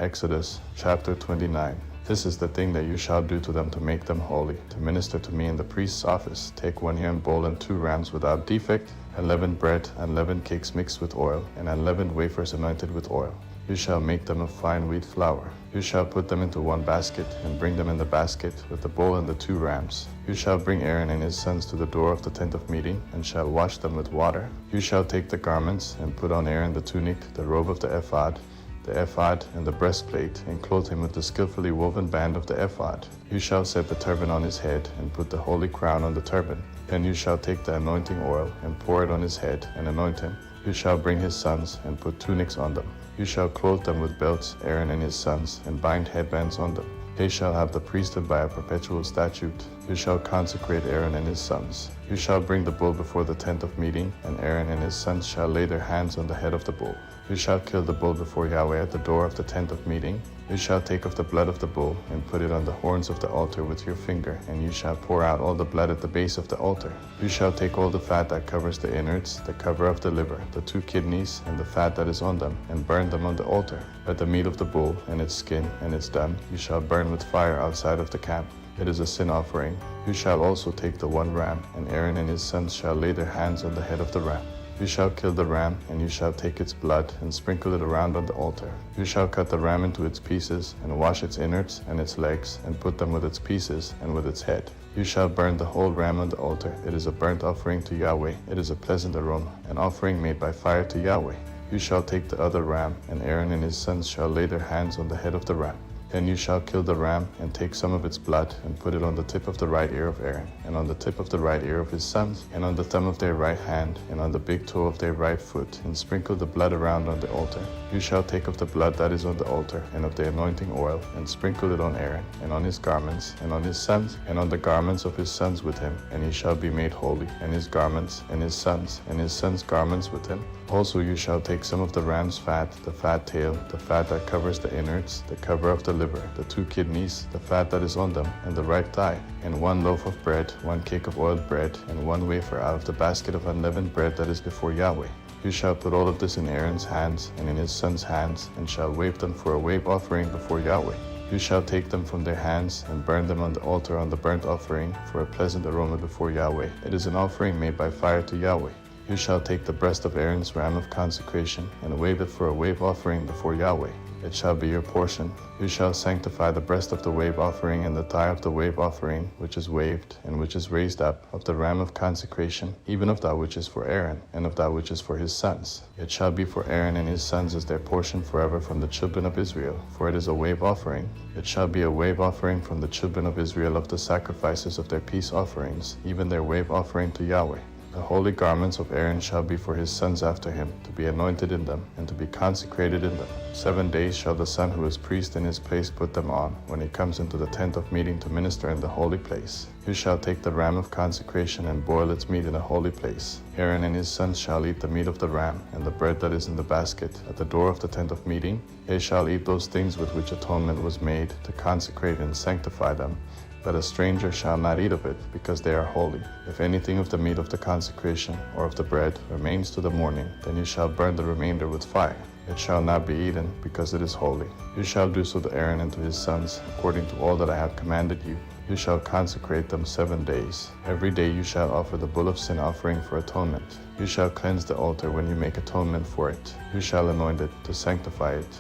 Exodus chapter 29. This is the thing that you shall do to them to make them holy, to minister to me in the priest's office. Take 1 young bull and 2 rams without defect, unleavened bread, unleavened cakes mixed with oil, and unleavened wafers anointed with oil. You shall make them of fine wheat flour. You shall put them into 1 basket, and bring them in the basket with the bull and the 2 rams. You shall bring Aaron and his sons to the door of the tent of meeting, and shall wash them with water. You shall take the garments, and put on Aaron the tunic, the robe of the ephod, and the breastplate, and clothe him with the skillfully woven band of the ephod. You shall set the turban on his head, and put the holy crown on the turban. Then you shall take the anointing oil, and pour it on his head, and anoint him. You shall bring his sons, and put tunics on them. You shall clothe them with belts, Aaron and his sons, and bind headbands on them. They shall have the priesthood by a perpetual statute. You shall consecrate Aaron and his sons. You shall bring the bull before the tent of meeting, and Aaron and his sons shall lay their hands on the head of the bull. You shall kill the bull before Yahweh at the door of the tent of meeting. You shall take of the blood of the bull, and put it on the horns of the altar with your finger, and you shall pour out all the blood at the base of the altar. You shall take all the fat that covers the innards, the cover of the liver, the 2 kidneys, and the fat that is on them, and burn them on the altar. But the meat of the bull, and its skin, and its dam, you shall burn with fire outside of the camp. It is a sin offering. You shall also take the 1 ram, and Aaron and his sons shall lay their hands on the head of the ram. You shall kill the ram, and you shall take its blood, and sprinkle it around on the altar. You shall cut the ram into its pieces, and wash its innards and its legs, and put them with its pieces and with its head. You shall burn the whole ram on the altar. It is a burnt offering to Yahweh. It is a pleasant aroma, an offering made by fire to Yahweh. You shall take the other ram, and Aaron and his sons shall lay their hands on the head of the ram. Then you shall kill the ram, and take some of its blood, and put it on the tip of the right ear of Aaron, and on the tip of the right ear of his sons, and on the thumb of their right hand, and on the big toe of their right foot, and sprinkle the blood around on the altar. You shall take of the blood that is on the altar, and of the anointing oil, and sprinkle it on Aaron, and on his garments, and on his sons, and on the garments of his sons with him, and he shall be made holy, and his garments, and his sons' garments with him. Also you shall take some of the ram's fat, the fat tail, the fat that covers the innards, the cover of the liver, the 2 kidneys, the fat that is on them, and the right thigh, and 1 loaf of bread, 1 cake of oiled bread, and 1 wafer out of the basket of unleavened bread that is before Yahweh. You shall put all of this in Aaron's hands and in his sons' hands, and shall wave them for a wave offering before Yahweh. You shall take them from their hands, and burn them on the altar on the burnt offering, for a pleasant aroma before Yahweh. It is an offering made by fire to Yahweh. You shall take the breast of Aaron's ram of consecration, and wave it for a wave offering before Yahweh. It shall be your portion. You shall sanctify the breast of the wave offering, and the thigh of the wave offering, which is waved, and which is raised up, of the ram of consecration, even of that which is for Aaron, and of that which is for his sons. It shall be for Aaron and his sons as their portion forever from the children of Israel, for it is a wave offering. It shall be a wave offering from the children of Israel of the sacrifices of their peace offerings, even their wave offering to Yahweh. The holy garments of Aaron shall be for his sons after him, to be anointed in them, and to be consecrated in them. 7 days shall the son who is priest in his place put them on, when he comes into the tent of meeting to minister in the holy place. You shall take the ram of consecration, and boil its meat in a holy place. Aaron and his sons shall eat the meat of the ram, and the bread that is in the basket, at the door of the tent of meeting. They shall eat those things with which atonement was made, to consecrate and sanctify them. But a stranger shall not eat of it, because they are holy. If anything of the meat of the consecration, or of the bread, remains to the morning, then you shall burn the remainder with fire. It shall not be eaten, because it is holy. You shall do so to Aaron and to his sons, according to all that I have commanded you. You shall consecrate them 7 days. Every day you shall offer the bull of sin offering for atonement. You shall cleanse the altar when you make atonement for it. You shall anoint it to sanctify it.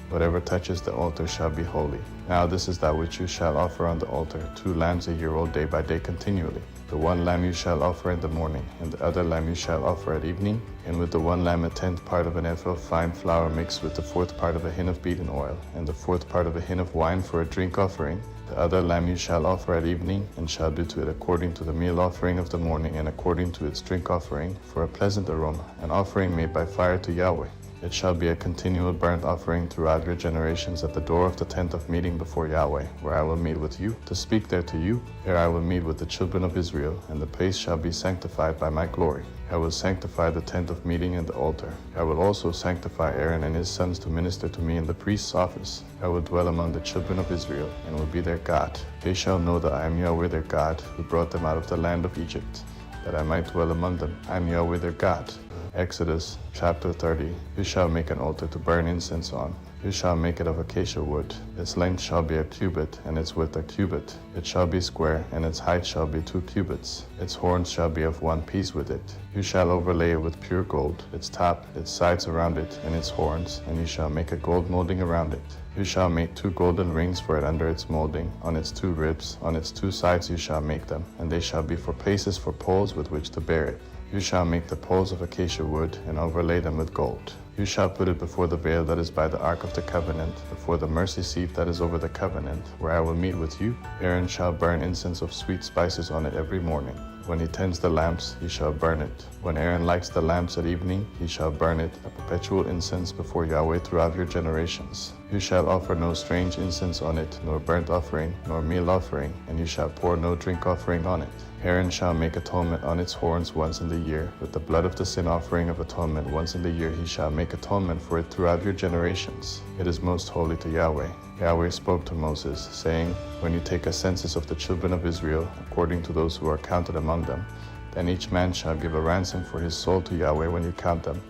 Whatever touches the altar shall be holy. Now this is that which you shall offer on the altar, 2 lambs a year old day by day continually. The 1 lamb you shall offer in the morning, and the other lamb you shall offer at evening, and with the 1 lamb a 10th part of an ephah of fine flour mixed with the 4th part of a hin of beaten oil, and the 4th part of a hin of wine for a drink offering. The other lamb you shall offer at evening, and shall do to it according to the meal offering of the morning, and according to its drink offering, for a pleasant aroma, an offering made by fire to Yahweh. It shall be a continual burnt offering throughout your generations at the door of the tent of meeting before Yahweh, where I will meet with you, to speak there to you. There I will meet with the children of Israel, and the place shall be sanctified by my glory. I will sanctify the tent of meeting and the altar. I will also sanctify Aaron and his sons to minister to me in the priest's office. I will dwell among the children of Israel, and will be their God. They shall know that I am Yahweh their God, who brought them out of the land of Egypt. that I might dwell among them. I am Yahweh their God. Exodus chapter 30. You shall make an altar to burn incense on. You shall make it of acacia wood. Its length shall be a cubit, and its width a cubit. It shall be square, and its height shall be 2 cubits. Its horns shall be of one piece with it. You shall overlay it with pure gold, its top, its sides around it, and its horns, and you shall make a gold molding around it. You shall make 2 golden rings for it under its molding, on its 2 ribs, on its 2 sides you shall make them, and they shall be for places for poles with which to bear it. You shall make the poles of acacia wood, and overlay them with gold. You shall put it before the veil that is by the ark of the covenant, before the mercy seat that is over the covenant, where I will meet with you. Aaron shall burn incense of sweet spices on it every morning. When he tends the lamps, he shall burn it. When Aaron lights the lamps at evening, he shall burn it, a perpetual incense before Yahweh throughout your generations. You shall offer no strange incense on it, nor burnt offering, nor meal offering, and you shall pour no drink offering on it. Aaron shall make atonement on its horns once in the year. With the blood of the sin offering of atonement once in the year he shall make atonement for it throughout your generations. It is most holy to Yahweh. Yahweh spoke to Moses, saying, When you take a census of the children of Israel, according to those who are counted among them, then each man shall give a ransom for his soul to Yahweh when you count them.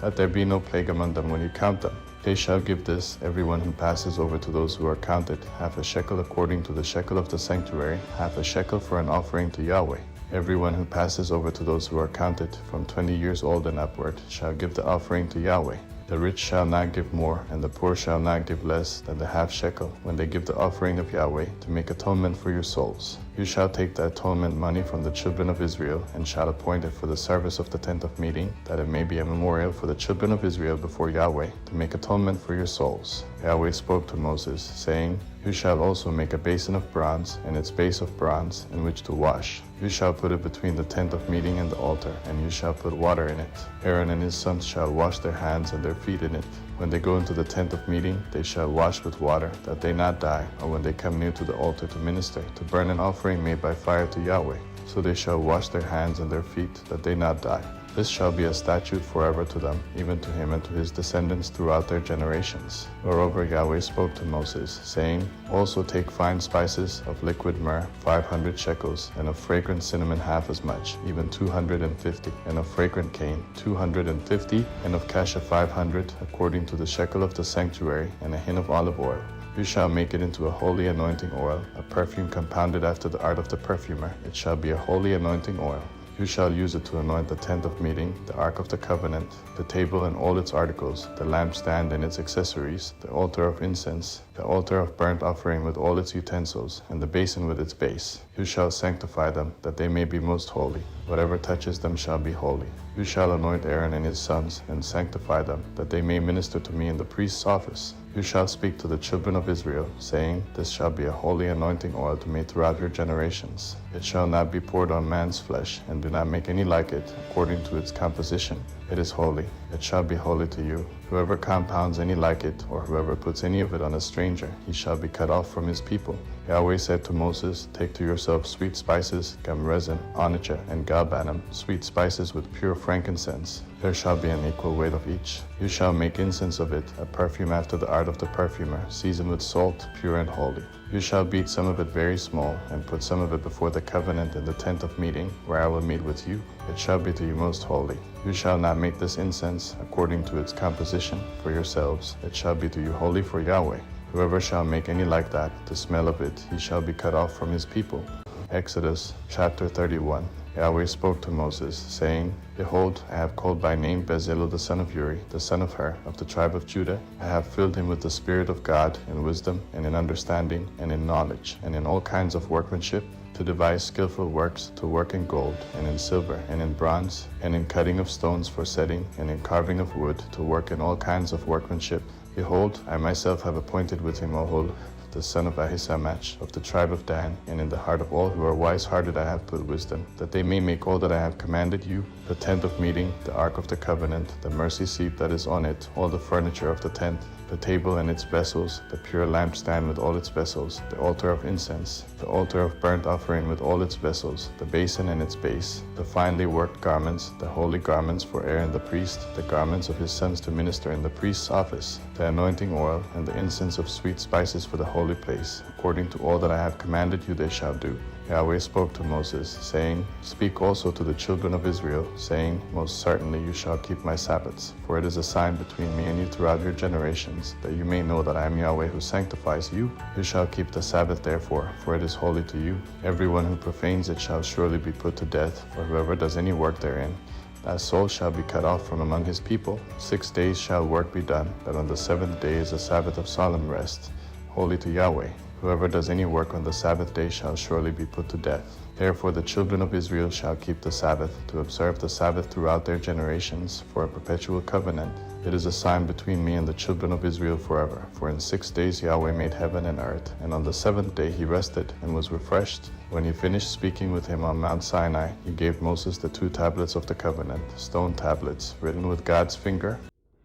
Let there be no plague among them when you count them. They shall give this, everyone who passes over to those who are counted, half a shekel according to the shekel of the sanctuary, half a shekel for an offering to Yahweh. Everyone who passes over to those who are counted, from 20 years old and upward, shall give the offering to Yahweh. The rich shall not give more, and the poor shall not give less than the half shekel, when they give the offering of Yahweh, to make atonement for your souls. You shall take the atonement money from the children of Israel, and shall appoint it for the service of the tent of meeting, that it may be a memorial for the children of Israel before Yahweh, to make atonement for your souls. Yahweh spoke to Moses, saying, You shall also make a basin of bronze, and its base of bronze, in which to wash. You shall put it between the tent of meeting and the altar, and you shall put water in it. Aaron and his sons shall wash their hands and their feet in it. When they go into the tent of meeting, they shall wash with water, that they not die, or when they come near to the altar to minister, to burn an offering made by fire to Yahweh. So they shall wash their hands and their feet, that they not die. This shall be a statute forever to them, even to him and to his descendants throughout their generations. Moreover, Yahweh spoke to Moses, saying, Also take fine spices of liquid myrrh, 500 shekels, and of fragrant cinnamon half as much, even 250, and of fragrant cane, 250, and of cassia 500, according to the shekel of the sanctuary, and a hin of olive oil. You shall make it into a holy anointing oil, a perfume compounded after the art of the perfumer. It shall be a holy anointing oil. You shall use it to anoint the tent of meeting, the ark of the covenant, the table and all its articles, the lampstand and its accessories, the altar of incense, the altar of burnt offering with all its utensils, and the basin with its base. You shall sanctify them, that they may be most holy. Whatever touches them shall be holy. You shall anoint Aaron and his sons, and sanctify them, that they may minister to me in the priest's office. You shall speak to the children of Israel, saying, This shall be a holy anointing oil to me throughout your generations. It shall not be poured on man's flesh, and do not make any like it, according to its composition. It is holy. It shall be holy to you. Whoever compounds any like it, or whoever puts any of it on a stranger, he shall be cut off from his people. Yahweh said to Moses, Take to yourself sweet spices, gum resin, onycha, and galbanum, sweet spices with pure frankincense. There shall be an equal weight of each. You shall make incense of it, a perfume after the art of the perfumer, seasoned with salt, pure and holy. You shall beat some of it very small, and put some of it before the covenant in the tent of meeting, where I will meet with you. It shall be to you most holy. You shall not make this incense according to its composition for yourselves. It shall be to you holy for Yahweh. Whoever shall make any like that, the smell of it, he shall be cut off from his people. Exodus chapter 31. Yahweh spoke to Moses, saying, Behold, I have called by name Bezalel the son of Uri, the son of Hur, of the tribe of Judah. I have filled him with the Spirit of God, in wisdom, and in understanding, and in knowledge, and in all kinds of workmanship, to devise skillful works, to work in gold, and in silver, and in bronze, and in cutting of stones for setting, and in carving of wood, to work in all kinds of workmanship. Behold, I myself have appointed with him Ohol, the son of Ahisamach, of the tribe of Dan, and in the heart of all who are wise-hearted I have put wisdom, that they may make all that I have commanded you, the tent of meeting, the ark of the covenant, the mercy seat that is on it, all the furniture of the tent, the table and its vessels, the pure lampstand with all its vessels, the altar of incense, the altar of burnt offering with all its vessels, the basin and its base, the finely worked garments, the holy garments for Aaron the priest, the garments of his sons to minister in the priest's office, the anointing oil, and the incense of sweet spices for the holy place. According to all that I have commanded you they shall do. Yahweh spoke to Moses, saying, Speak also to the children of Israel, saying, Most certainly you shall keep my Sabbaths, for it is a sign between me and you throughout your generations, that you may know that I am Yahweh who sanctifies you. You shall keep the Sabbath therefore, for it is holy to you. Everyone who profanes it shall surely be put to death, for whoever does any work therein, that soul shall be cut off from among his people. 6 days shall work be done, but on the 7th day is a Sabbath of solemn rest, holy to Yahweh. Whoever does any work on the Sabbath day shall surely be put to death. Therefore the children of Israel shall keep the Sabbath, to observe the Sabbath throughout their generations, for a perpetual covenant. It is a sign between me and the children of Israel forever. For in 6 days Yahweh made heaven and earth, and on the 7th day he rested and was refreshed. When he finished speaking with him on Mount Sinai, he gave Moses the 2 tablets of the covenant, stone tablets, written with God's finger.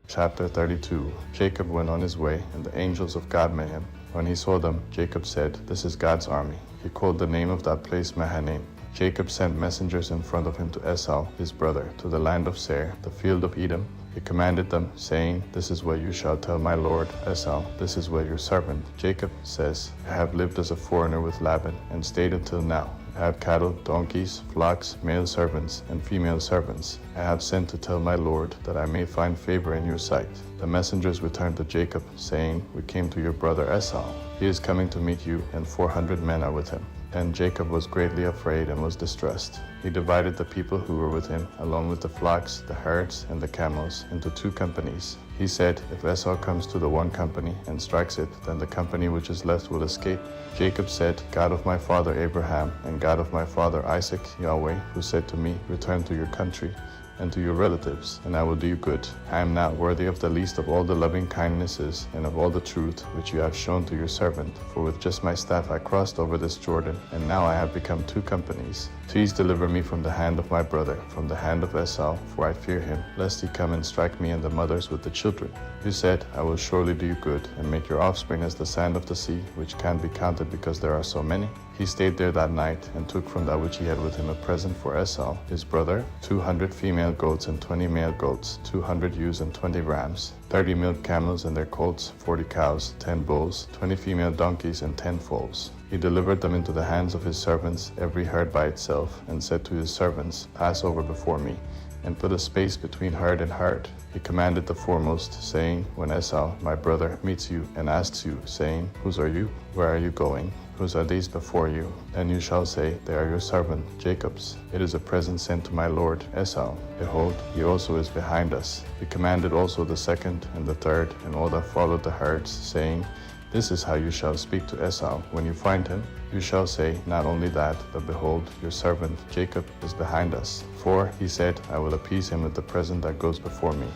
Chapter 32. Jacob went on his way, and the angels of God met him. When he saw them, Jacob said, This is God's army. He called the name of that place Mahanaim. Jacob sent messengers in front of him to Esau, his brother, to the land of Seir, the field of Edom. He commanded them, saying, This is what you shall tell my lord Esau. This is what your servant Jacob says. I have lived as a foreigner with Laban, and stayed until now. I have cattle, donkeys, flocks, male servants, and female servants. I have sent to tell my lord, that I may find favor in your sight. The messengers returned to Jacob, saying, We came to your brother Esau. He is coming to meet you, and 400 men are with him. Then Jacob was greatly afraid and was distressed. He divided the people who were with him, along with the flocks, the herds, and the camels, into 2 companies. He said, If Esau comes to the one company and strikes it, then the company which is left will escape. Jacob said, God of my father Abraham, and God of my father Isaac, Yahweh, who said to me, Return to your country and to your relatives, and I will do you good. I am not worthy of the least of all the loving kindnesses and of all the truth which you have shown to your servant, for with just my staff I crossed over this Jordan, and now I have become 2 companies. Please deliver me from the hand of my brother, from the hand of Esau, for I fear him, lest he come and strike me and the mothers with the children. You said, I will surely do you good, and make your offspring as the sand of the sea, which can't be counted because there are so many. He stayed there that night, and took from that which he had with him a present for Esau, his brother, 200 female goats and 20 male goats, 200 ewes and 20 rams, 30 milk camels and their colts, 40 cows, 10 bulls, 20 female donkeys, and 10 foals. He delivered them into the hands of his servants, every herd by itself, and said to his servants, Pass over before me, and put a space between herd and herd. He commanded the foremost, saying, When Esau, my brother, meets you and asks you, saying, Whose are you? Where are you going? Whose are these before you? Then you shall say, They are your servant Jacob's. It is a present sent to my lord Esau. Behold, he also is behind us. He commanded also the 2nd and the 3rd, and all that followed the herds, saying, This is how you shall speak to Esau when you find him. You shall say, Not only that, but behold, your servant Jacob is behind us. For, he said, I will appease him with the present that goes before me,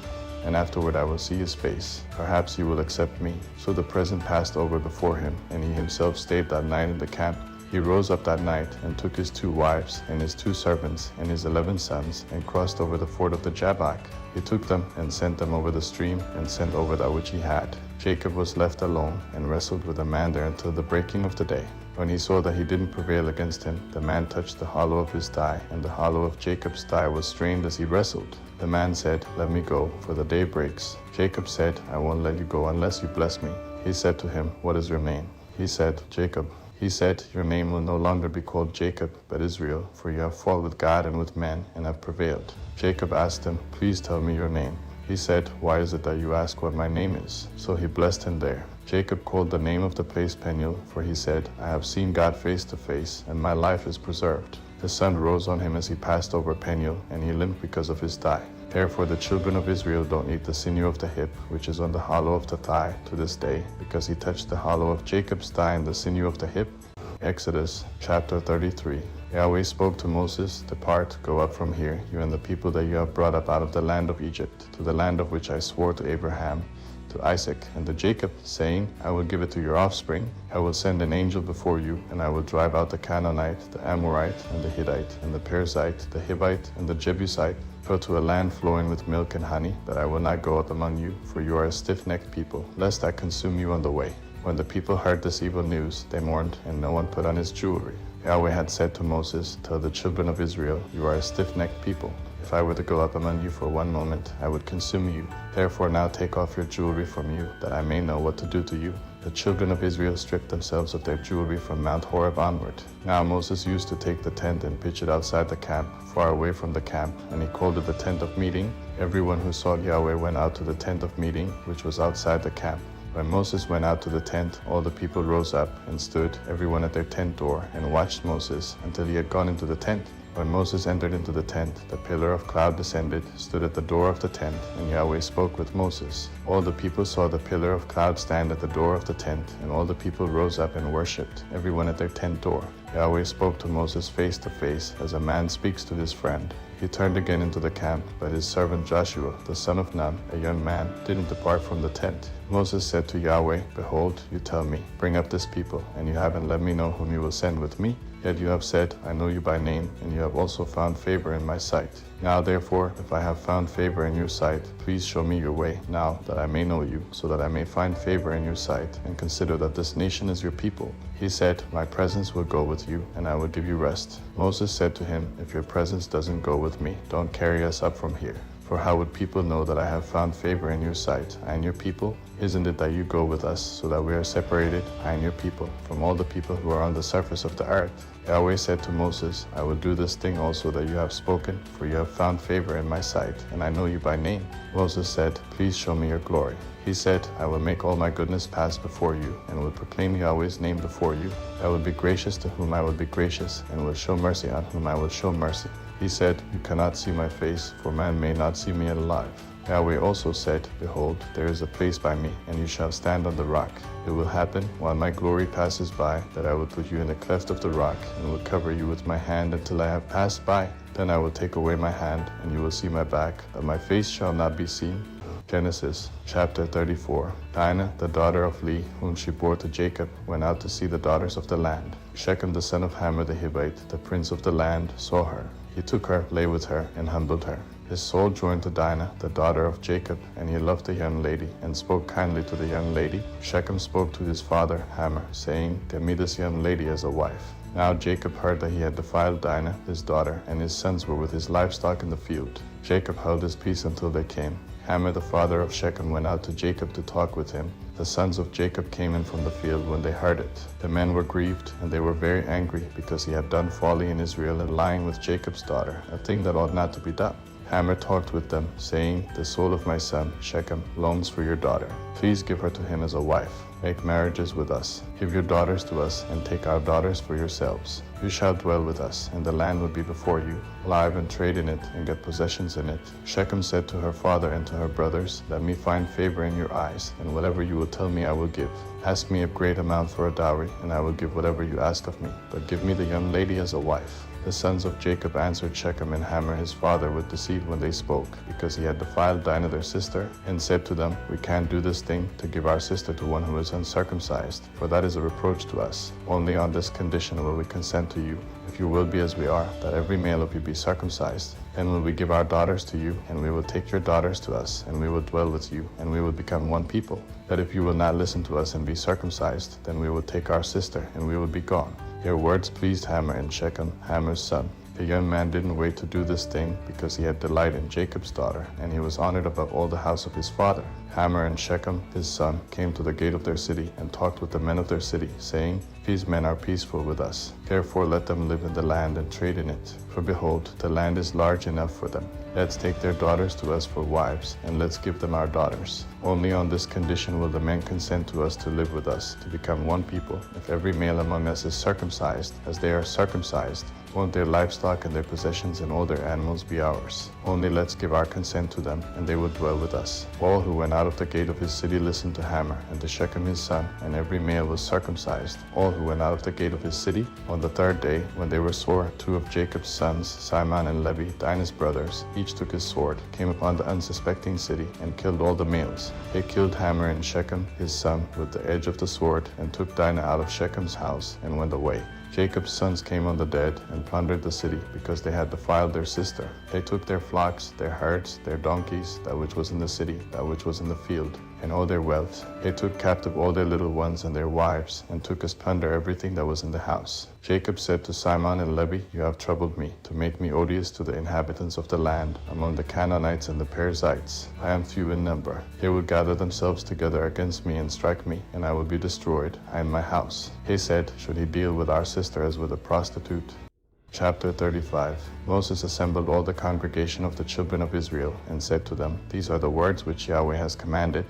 and afterward I will see his face. Perhaps he will accept me. So the present passed over before him, and he himself stayed that night in the camp. He rose up that night, and took his 2 wives, and his 2 servants, and his 11 sons, and crossed over the ford of the Jabbok. He took them, and sent them over the stream, and sent over that which he had. Jacob was left alone, and wrestled with a man there until the breaking of the day. When he saw that he didn't prevail against him, the man touched the hollow of his thigh, and the hollow of Jacob's thigh was strained as he wrestled. The man said, Let me go, for the day breaks. Jacob said, I won't let you go unless you bless me. He said to him, What is your name? He said, Jacob. He said, Your name will no longer be called Jacob, but Israel, for you have fought with God and with men, and have prevailed. Jacob asked him, Please tell me your name. He said, Why is it that you ask what my name is? So he blessed him there. Jacob called the name of the place Peniel, for he said, I have seen God face to face, and my life is preserved. The sun rose on him as he passed over Peniel, and he limped because of his thigh. Therefore the children of Israel don't eat the sinew of the hip, which is on the hollow of the thigh, to this day, because he touched the hollow of Jacob's thigh and the sinew of the hip. Exodus chapter 33. Yahweh spoke to Moses, Depart, go up from here, you and the people that you have brought up out of the land of Egypt, to the land of which I swore to Abraham, to Isaac, and to Jacob, saying, I will give it to your offspring. I will send an angel before you, and I will drive out the Canaanite, the Amorite, and the Hittite, and the Perizzite, the Hivite, and the Jebusite, go to a land flowing with milk and honey, that I will not go out among you, for you are a stiff-necked people, lest I consume you on the way. When the people heard this evil news, they mourned, and no one put on his jewelry. Yahweh had said to Moses, Tell the children of Israel, You are a stiff-necked people. If I were to go up among you for one moment, I would consume you. Therefore now take off your jewelry from you, that I may know what to do to you. The children of Israel stripped themselves of their jewelry from Mount Horeb onward. Now Moses used to take the tent and pitch it outside the camp, far away from the camp, and he called it the tent of meeting. Everyone who saw Yahweh went out to the tent of meeting, which was outside the camp. When Moses went out to the tent, all the people rose up and stood, everyone at their tent door, and watched Moses until he had gone into the tent. When Moses entered into the tent, the pillar of cloud descended, stood at the door of the tent, and Yahweh spoke with Moses. All the people saw the pillar of cloud stand at the door of the tent, and all the people rose up and worshipped, everyone at their tent door. Yahweh spoke to Moses face to face, as a man speaks to his friend. He turned again into the camp, but his servant Joshua, the son of Nun, a young man, didn't depart from the tent. Moses said to Yahweh, Behold, you tell me, bring up this people, and you haven't let me know whom you will send with me. Yet you have said, I know you by name, and you have also found favor in my sight. Now therefore, if I have found favor in your sight, please show me your way, now that I may know you, so that I may find favor in your sight, and consider that this nation is your people. He said, My presence will go with you, and I will give you rest. Moses said to him, If your presence doesn't go with me, don't carry us up from here. For how would people know that I have found favor in your sight, I and your people? Isn't it that you go with us, so that we are separated, I and your people, from all the people who are on the surface of the earth? Yahweh said to Moses, I will do this thing also that you have spoken, for you have found favor in my sight, and I know you by name. Moses said, Please show me your glory. He said, I will make all my goodness pass before you, and will proclaim Yahweh's name before you. I will be gracious to whom I will be gracious, and will show mercy on whom I will show mercy. He said, You cannot see my face, for man may not see me alive. Yahweh also said, Behold, there is a place by me, and you shall stand on the rock. It will happen, while my glory passes by, that I will put you in the cleft of the rock, and will cover you with my hand until I have passed by. Then I will take away my hand, and you will see my back, but my face shall not be seen. Genesis chapter 34. Dinah, the daughter of Leah, whom she bore to Jacob, went out to see the daughters of the land. Shechem the son of Hamor the Hivite, the prince of the land, saw her. He took her, lay with her, and humbled her. His soul joined to Dinah, the daughter of Jacob, and he loved the young lady, and spoke kindly to the young lady. Shechem spoke to his father Hamor, saying, Get me this young lady as a wife. Now Jacob heard that he had defiled Dinah, his daughter, and his sons were with his livestock in the field. Jacob held his peace until they came. Hamor the father of Shechem went out to Jacob to talk with him. The sons of Jacob came in from the field when they heard it. The men were grieved, and they were very angry, because he had done folly in Israel and lying with Jacob's daughter, a thing that ought not to be done. Hamor talked with them, saying, The soul of my son, Shechem, longs for your daughter. Please give her to him as a wife. Make marriages with us. Give your daughters to us, and take our daughters for yourselves. You shall dwell with us, and the land will be before you. Live and trade in it, and get possessions in it. Shechem said to her father and to her brothers, Let me find favor in your eyes, and whatever you will tell me I will give. Ask me a great amount for a dowry, and I will give whatever you ask of me. But give me the young lady as a wife. The sons of Jacob answered Shechem and Hamor his father with deceit when they spoke, because he had defiled Dinah their sister, and said to them, We can't do this thing to give our sister to one who is uncircumcised, for that is a reproach to us. Only on this condition will we consent to you, if you will be as we are, that every male of you be circumcised. Then will we give our daughters to you, and we will take your daughters to us, and we will dwell with you, and we will become one people. That if you will not listen to us and be circumcised, then we will take our sister, and we will be gone. Their words pleased Hamor and Shechem, Hamor's son. The young man didn't wait to do this thing, because he had delight in Jacob's daughter, and he was honored above all the house of his father. Hamor and Shechem, his son, came to the gate of their city, and talked with the men of their city, saying, These men are peaceful with us. Therefore let them live in the land and trade in it. For behold, the land is large enough for them. Let's take their daughters to us for wives, and let's give them our daughters. Only on this condition will the men consent to us to live with us, to become one people, if every male among us is circumcised, as they are circumcised. Won't their livestock and their possessions and all their animals be ours? Only let's give our consent to them, and they will dwell with us. All who went out of the gate of his city listened to Hamor, and to Shechem his son, and every male was circumcised. All who went out of the gate of his city, on the third day, when they were sore, 2 of Jacob's sons, Simon and Levi, Dinah's brothers, each took his sword, came upon the unsuspecting city, and killed all the males. They killed Hamor and Shechem his son with the edge of the sword, and took Dinah out of Shechem's house, and went away. Jacob's sons came on the dead, and plundered the city, because they had defiled their sister. They took their flocks, their herds, their donkeys, that which was in the city, that which was in the field. and all their wealth. They took captive all their little ones and their wives, and took as plunder everything that was in the house. Jacob said to Simon and Levi, "You have troubled me, to make me odious to the inhabitants of the land, among the Canaanites and the Perizzites. I am few in number. They will gather themselves together against me and strike me, and I will be destroyed, I and my house." He said, "Should he deal with our sister as with a prostitute?" Chapter 35. Moses assembled all the congregation of the children of Israel, and said to them, "These are the words which Yahweh has commanded,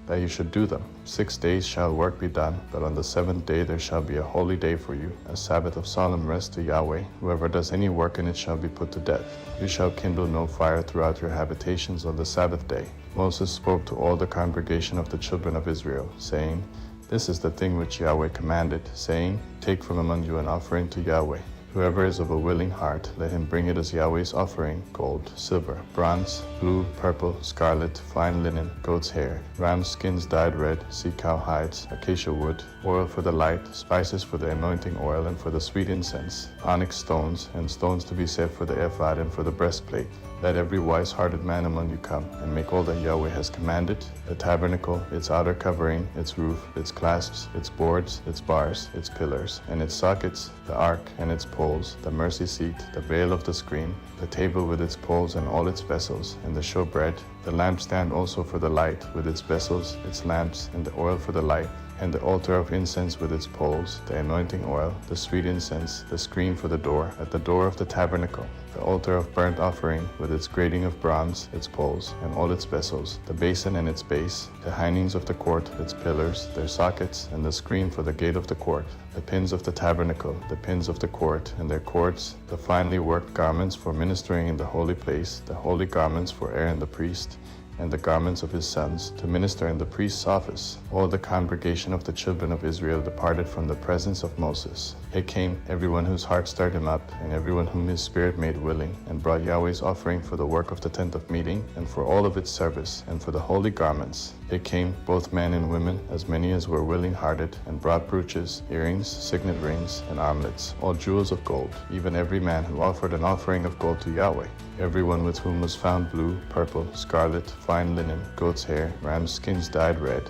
that you should do them. 6 days shall work be done, but on the 7th day there shall be a holy day for you, a Sabbath of solemn rest to Yahweh. Whoever does any work in it shall be put to death. You shall kindle no fire throughout your habitations on the Sabbath day." Moses spoke to all the congregation of the children of Israel, saying, "This is the thing which Yahweh commanded, saying, Take from among you an offering to Yahweh. Whoever is of a willing heart, let him bring it as Yahweh's offering: gold, silver, bronze, blue, purple, scarlet, fine linen, goat's hair, ram skins dyed red, sea cow hides, acacia wood, oil for the light, spices for the anointing oil and for the sweet incense, onyx stones, and stones to be set for the ephod and for the breastplate. Let every wise-hearted man among you come, and make all that Yahweh has commanded: the tabernacle, its outer covering, its roof, its clasps, its boards, its bars, its pillars, and its sockets, the ark and its poles, the mercy seat, the veil of the screen, the table with its poles and all its vessels, and the showbread, the lampstand also for the light, with its vessels, its lamps, and the oil for the light, and the altar of incense with its poles, the anointing oil, the sweet incense, the screen for the door, at the door of the tabernacle, the altar of burnt offering with its grating of bronze, its poles, and all its vessels, the basin and its base, the hangings of the court, its pillars, their sockets, and the screen for the gate of the court, the pins of the tabernacle, the pins of the court, and their cords, the finely worked garments for ministering in the holy place, the holy garments for Aaron the priest, and the garments of his sons, to minister in the priest's office. All the congregation of the children of Israel departed from the presence of Moses. They came, everyone whose heart stirred him up, and everyone whom his spirit made willing, and brought Yahweh's offering for the work of the tent of meeting, and for all of its service, and for the holy garments. They came, both men and women, as many as were willing-hearted, and brought brooches, earrings, signet rings, and armlets, all jewels of gold, even every man who offered an offering of gold to Yahweh. Everyone with whom was found blue, purple, scarlet, fine linen, goat's hair, ram skins dyed red,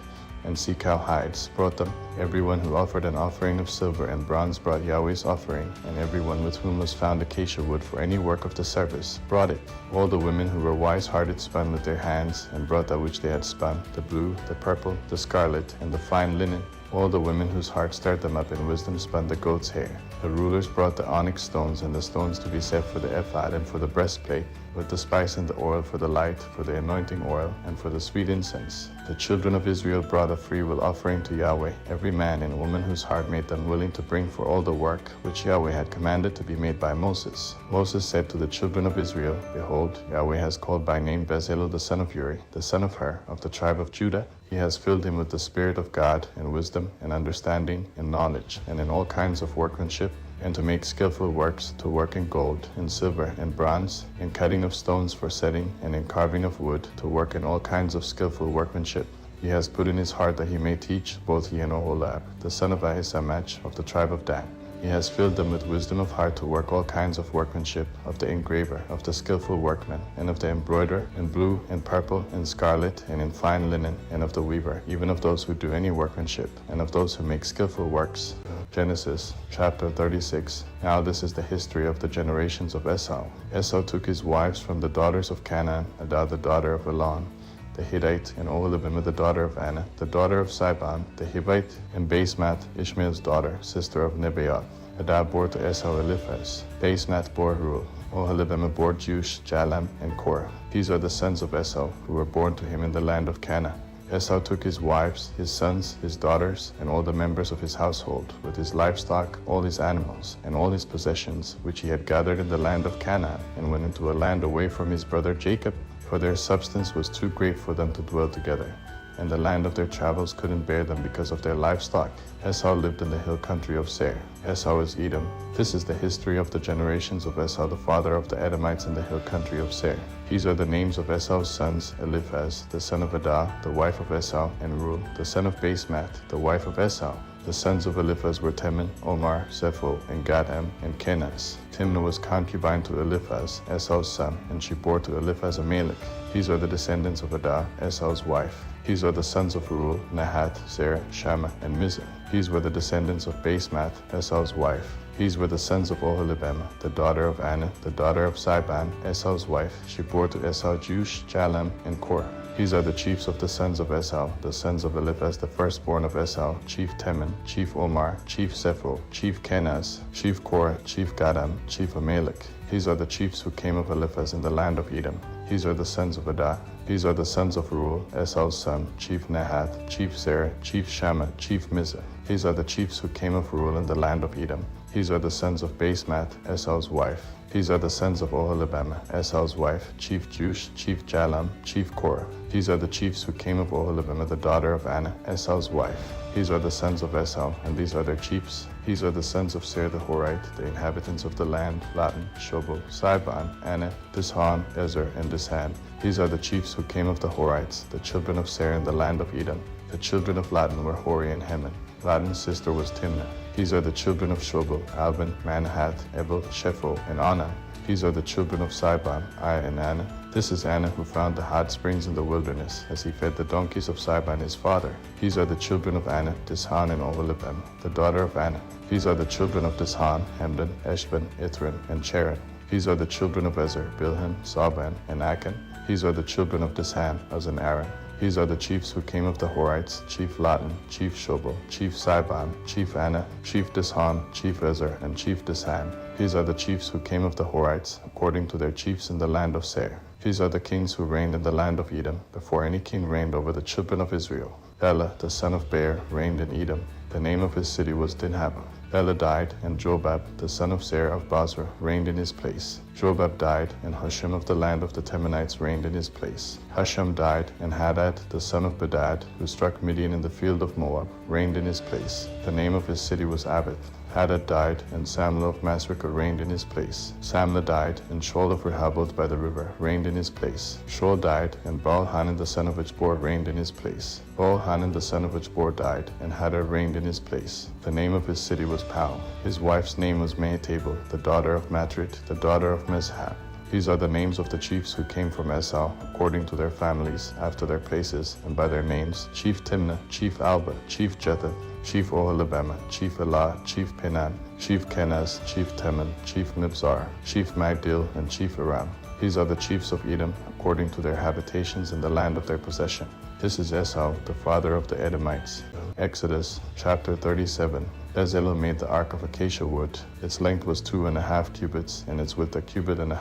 and sea cow hides, brought them. Everyone who offered an offering of silver and bronze brought Yahweh's offering, and everyone with whom was found acacia wood for any work of the service brought it. All the women who were wise-hearted spun with their hands, and brought that which they had spun, the blue, the purple, the scarlet, and the fine linen. All the women whose hearts stirred them up in wisdom spun the goat's hair. The rulers brought the onyx stones and the stones to be set for the ephod and for the breastplate, with the spice and the oil for the light, for the anointing oil, and for the sweet incense. The children of Israel brought a freewill offering to Yahweh, every man and woman whose heart made them willing to bring for all the work which Yahweh had commanded to be made by Moses. Moses said to the children of Israel, "Behold, Yahweh has called by name Bezalel the son of Uri, the son of Hur, of the tribe of Judah. He has filled him with the Spirit of God, and wisdom, and understanding, and knowledge, and in all kinds of workmanship, and to make skillful works, to work in gold, in silver, and bronze, in cutting of stones for setting, and in carving of wood, to work in all kinds of skillful workmanship. He has put in his heart that he may teach both he and Oholab, the son of Ahisamach, of the tribe of Dan. He has filled them with wisdom of heart to work all kinds of workmanship, of the engraver, of the skillful workman, and of the embroiderer, in blue, and purple, and scarlet, and in fine linen, and of the weaver, even of those who do any workmanship, and of those who make skillful works." Genesis chapter 36. Now this is the history of the generations of Esau. Esau took his wives from the daughters of Canaan, Adah the daughter of Elon, the Hittite, and Oholibamah the daughter of Anna, the daughter of Sibon, the Hivite, and Basemath, Ishmael's daughter, sister of Nebaioth. Adah bore to Esau Eliphaz. Basemath bore Reuel. Oholibamah bore Jush, Jalam, and Korah. These are the sons of Esau, who were born to him in the land of Canaan. Esau took his wives, his sons, his daughters, and all the members of his household, with his livestock, all his animals, and all his possessions, which he had gathered in the land of Canaan, and went into a land away from his brother Jacob, for their substance was too great for them to dwell together, and the land of their travels couldn't bear them because of their livestock. Esau lived in the hill country of Seir. Esau is Edom. This is the history of the generations of Esau, the father of the Edomites in the hill country of Seir. These are the names of Esau's sons: Eliphaz, the son of Adah, the wife of Esau, and Reuel, the son of Basemath, the wife of Esau. The sons of Eliphaz were Teman, Omar, Zepho, and Gadam, and Kenaz. Timnah was concubine to Eliphaz, Esau's son, and she bore to Eliphaz Amalek. These are the descendants of Adah, Esau's wife. These are the sons of Reuel, Nahath, Zerah, Shammah, and Mizah. These were the descendants of Basemath, Esau's wife. These were the sons of Oholibamah, the daughter of Anah, the daughter of Ziban, Esau's wife. She bore to Esau Jush, Jalam, and Korah. These are the chiefs of the sons of Esau, the sons of Eliphaz, the firstborn of Esau, chief Teman, chief Omar, chief Zepho, chief Kenaz, chief Korah, chief Gadam, chief Amalek. These are the chiefs who came of Eliphaz in the land of Edom. These are the sons of Adah. These are the sons of Reuel, Esau's son, chief Nahath, chief Zerah, chief Shammah, chief Mizah. These are the chiefs who came of Reuel in the land of Edom. These are the sons of Basemath, Esau's wife. These are the sons of Oholibamah, Esau's wife, chief Jush, chief Jalam, chief Korah. These are the chiefs who came of Oholibamah, the daughter of Anah, Esau's wife. These are the sons of Esau, and these are their chiefs. These are the sons of Seir the Horite, the inhabitants of the land, Latin, Shobal, Sibon, Anah, Dishon, Ezer, and Dishan. These are the chiefs who came of the Horites, the children of Seir in the land of Edom. The children of Latin were Hori and Heman. Latin's sister was Timnah. These are the children of Shobal, Alban, Manahath, Ebal, Shepho, and Anah. These are the children of Sibon, Ai, and Anah. This is Anah who found the hot springs in the wilderness, as he fed the donkeys of Sibon his father. These are the children of Anah, Dishon, and Oholibamah, the daughter of Anah. These are the children of Dishon, Hemdan, Eshban, Ithran, and Cheran. These are the children of Ezer, Bilhan, Saban, and Akan. These are the children of Dishan, Uz, and Aaron. These are the chiefs who came of the Horites, chief Latin, chief Shobal, chief Sibon, chief Anah, chief Dishon, chief Ezer, and chief Dishan. These are the chiefs who came of the Horites, according to their chiefs in the land of Seir. These are the kings who reigned in the land of Edom, before any king reigned over the children of Israel. Bela, the son of Beer, reigned in Edom. The name of his city was Dinhabah. Bela died, and Jobab, the son of Seir of Basra, reigned in his place. Jobab died, and Husham of the land of the Temanites reigned in his place. Husham died, and Hadad, the son of Bedad, who struck Midian in the field of Moab, reigned in his place. The name of his city was Abith. Hadad died, and Samlah of Masrekah reigned in his place. Samlah died, and Shaul of Rehoboth by the river reigned in his place. Shaul died, and Baal-Hanan the son of Achbor reigned in his place. Baal-Hanan the son of Achbor died, and Hadad reigned in his place. The name of his city was Pau. His wife's name was Mehetabel, the daughter of Matrit, the daughter of Mezhab. These are the names of the chiefs who came from Esau, according to their families, after their places, and by their names: Chief Timnah, Chief Alba, Chief Jethath, Chief Oholibamah, Chief Elah, Chief Penan, Chief Kenaz, Chief Teman, Chief Mibzar, Chief Magdil, and Chief Aram. These are the chiefs of Edom, according to their habitations in the land of their possession. This is Esau, the father of the Edomites. Exodus chapter 37. Bezalel made the ark of acacia wood. Its length was 2.5 cubits, and its width 1.5 cubits, and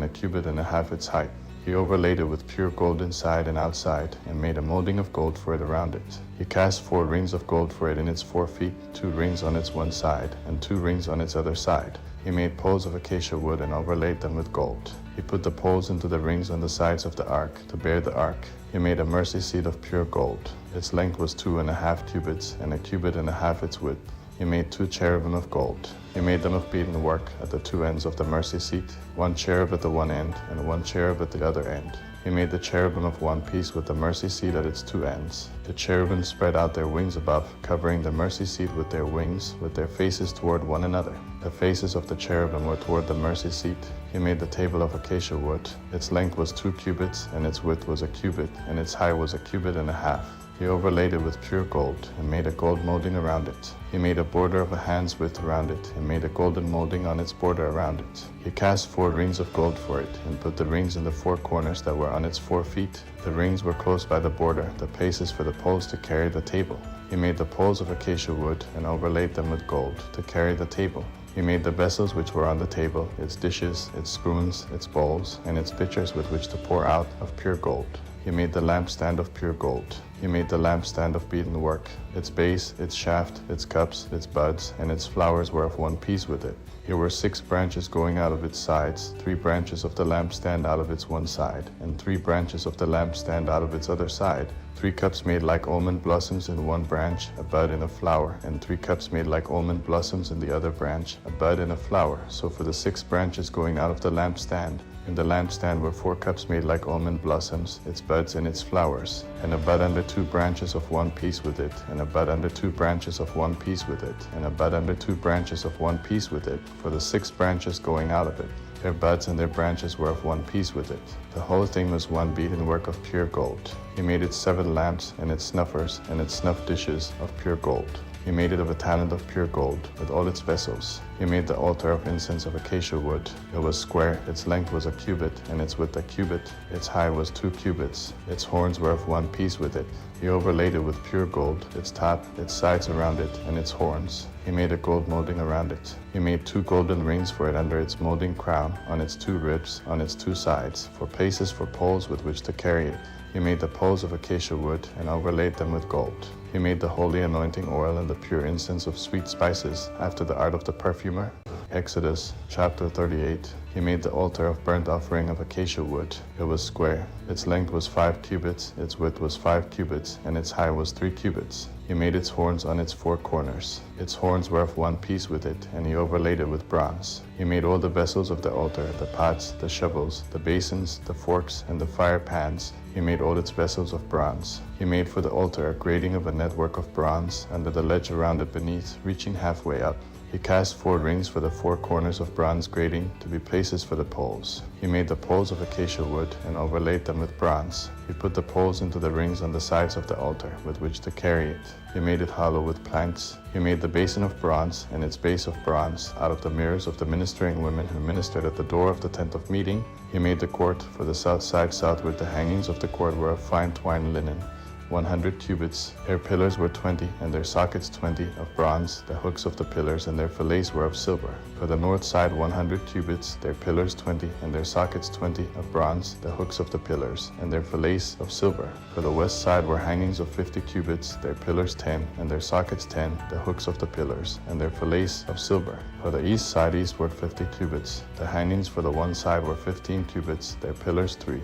1.5 cubits its height. He overlaid it with pure gold inside and outside, and made a molding of gold for it around it. He cast 4 rings of gold for it in its 4 feet, 2 rings on its one side, and 2 rings on its other side. He made poles of acacia wood and overlaid them with gold. He put the poles into the rings on the sides of the ark, to bear the ark. He made a mercy seat of pure gold. Its length was 2.5 cubits, and 1.5 cubits its width. He made 2 cherubim of gold. He made them of beaten work at the 2 ends of the mercy seat, 1 cherub at the one end, and 1 cherub at the other end. He made the cherubim of one piece with the mercy seat at its 2 ends. The cherubim spread out their wings above, covering the mercy seat with their wings, with their faces toward one another. The faces of the cherubim were toward the mercy seat. He made the table of acacia wood. Its length was 2 cubits, and its width was 1 cubit, and its height was 1.5 cubits. He overlaid it with pure gold, and made a gold molding around it. He made a border of a hand's width around it, and made a golden molding on its border around it. He cast 4 rings of gold for it, and put the rings in the 4 corners that were on its 4 feet. The rings were close by the border, the places for the poles to carry the table. He made the poles of acacia wood, and overlaid them with gold, to carry the table. He made the vessels which were on the table, its dishes, its spoons, its bowls, and its pitchers with which to pour out, of pure gold. He made the lampstand of pure gold. He made the lampstand of beaten work. Its base, its shaft, its cups, its buds, and its flowers were of one piece with it. Here were 6 branches going out of its sides, 3 branches of the lampstand out of its one side, and 3 branches of the lampstand out of its other side. 3 cups made like almond blossoms in one branch, a bud and a flower, and 3 cups made like almond blossoms in the other branch, a bud and a flower. So for the 6 branches going out of the lampstand, In the lampstand were 4 cups made like almond blossoms, its buds and its flowers, and a bud under 2 branches of one piece with it, and a bud under 2 branches of one piece with it, and a bud under 2 branches of one piece with it, for the 6 branches going out of it. Their buds and their branches were of one piece with it. The whole thing was one beaten work of pure gold. He made its 7 lamps, and its snuffers, and its snuff dishes of pure gold. He made it of a talent of pure gold, with all its vessels. He made the altar of incense of acacia wood. It was square, its length was a cubit, and its width a cubit. Its height was 2 cubits. Its horns were of one piece with it. He overlaid it with pure gold, its top, its sides around it, and its horns. He made a gold molding around it. He made 2 golden rings for it under its molding crown, on its 2 ribs, on its 2 sides, for places for poles with which to carry it. He made the poles of acacia wood, and overlaid them with gold. He made the holy anointing oil and the pure incense of sweet spices, after the art of the perfumer. Exodus chapter 38. He made the altar of burnt offering of acacia wood. It was square. Its length was 5 cubits, its width was 5 cubits, and its height was 3 cubits. He made its horns on its 4 corners. Its horns were of one piece with it, and he overlaid it with bronze. He made all the vessels of the altar, the pots, the shovels, the basins, the forks, and the fire pans. He made all its vessels of bronze. He made for the altar a grating of a network of bronze, under the ledge around it beneath, reaching halfway up. He cast 4 rings for the 4 corners of bronze grating, to be places for the poles. He made the poles of acacia wood, and overlaid them with bronze. He put the poles into the rings on the sides of the altar, with which to carry it. He made it hollow with planks. He made the basin of bronze, and its base of bronze, out of the mirrors of the ministering women who ministered at the door of the tent of meeting. He made the court for the south side southward. The hangings of the court were of fine twined linen, 100 cubits. Their pillars were 20, and their sockets 20, of bronze. The hooks of the pillars and their fillets were of silver. For the north side 100 cubits, their pillars 20, and their sockets 20, of bronze. The hooks of the pillars and their fillets of silver. For the west side were hangings of 50 cubits, their pillars 10, and their sockets 10, the hooks of the pillars, and their fillets of silver. For the east side eastward 50 cubits. The hangings for the one side were 15 cubits, their pillars 3,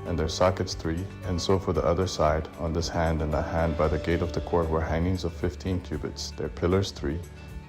and their sockets 3, and so for the other side, on this hand and that hand by the gate of the court were hangings of 15 cubits, their pillars 3,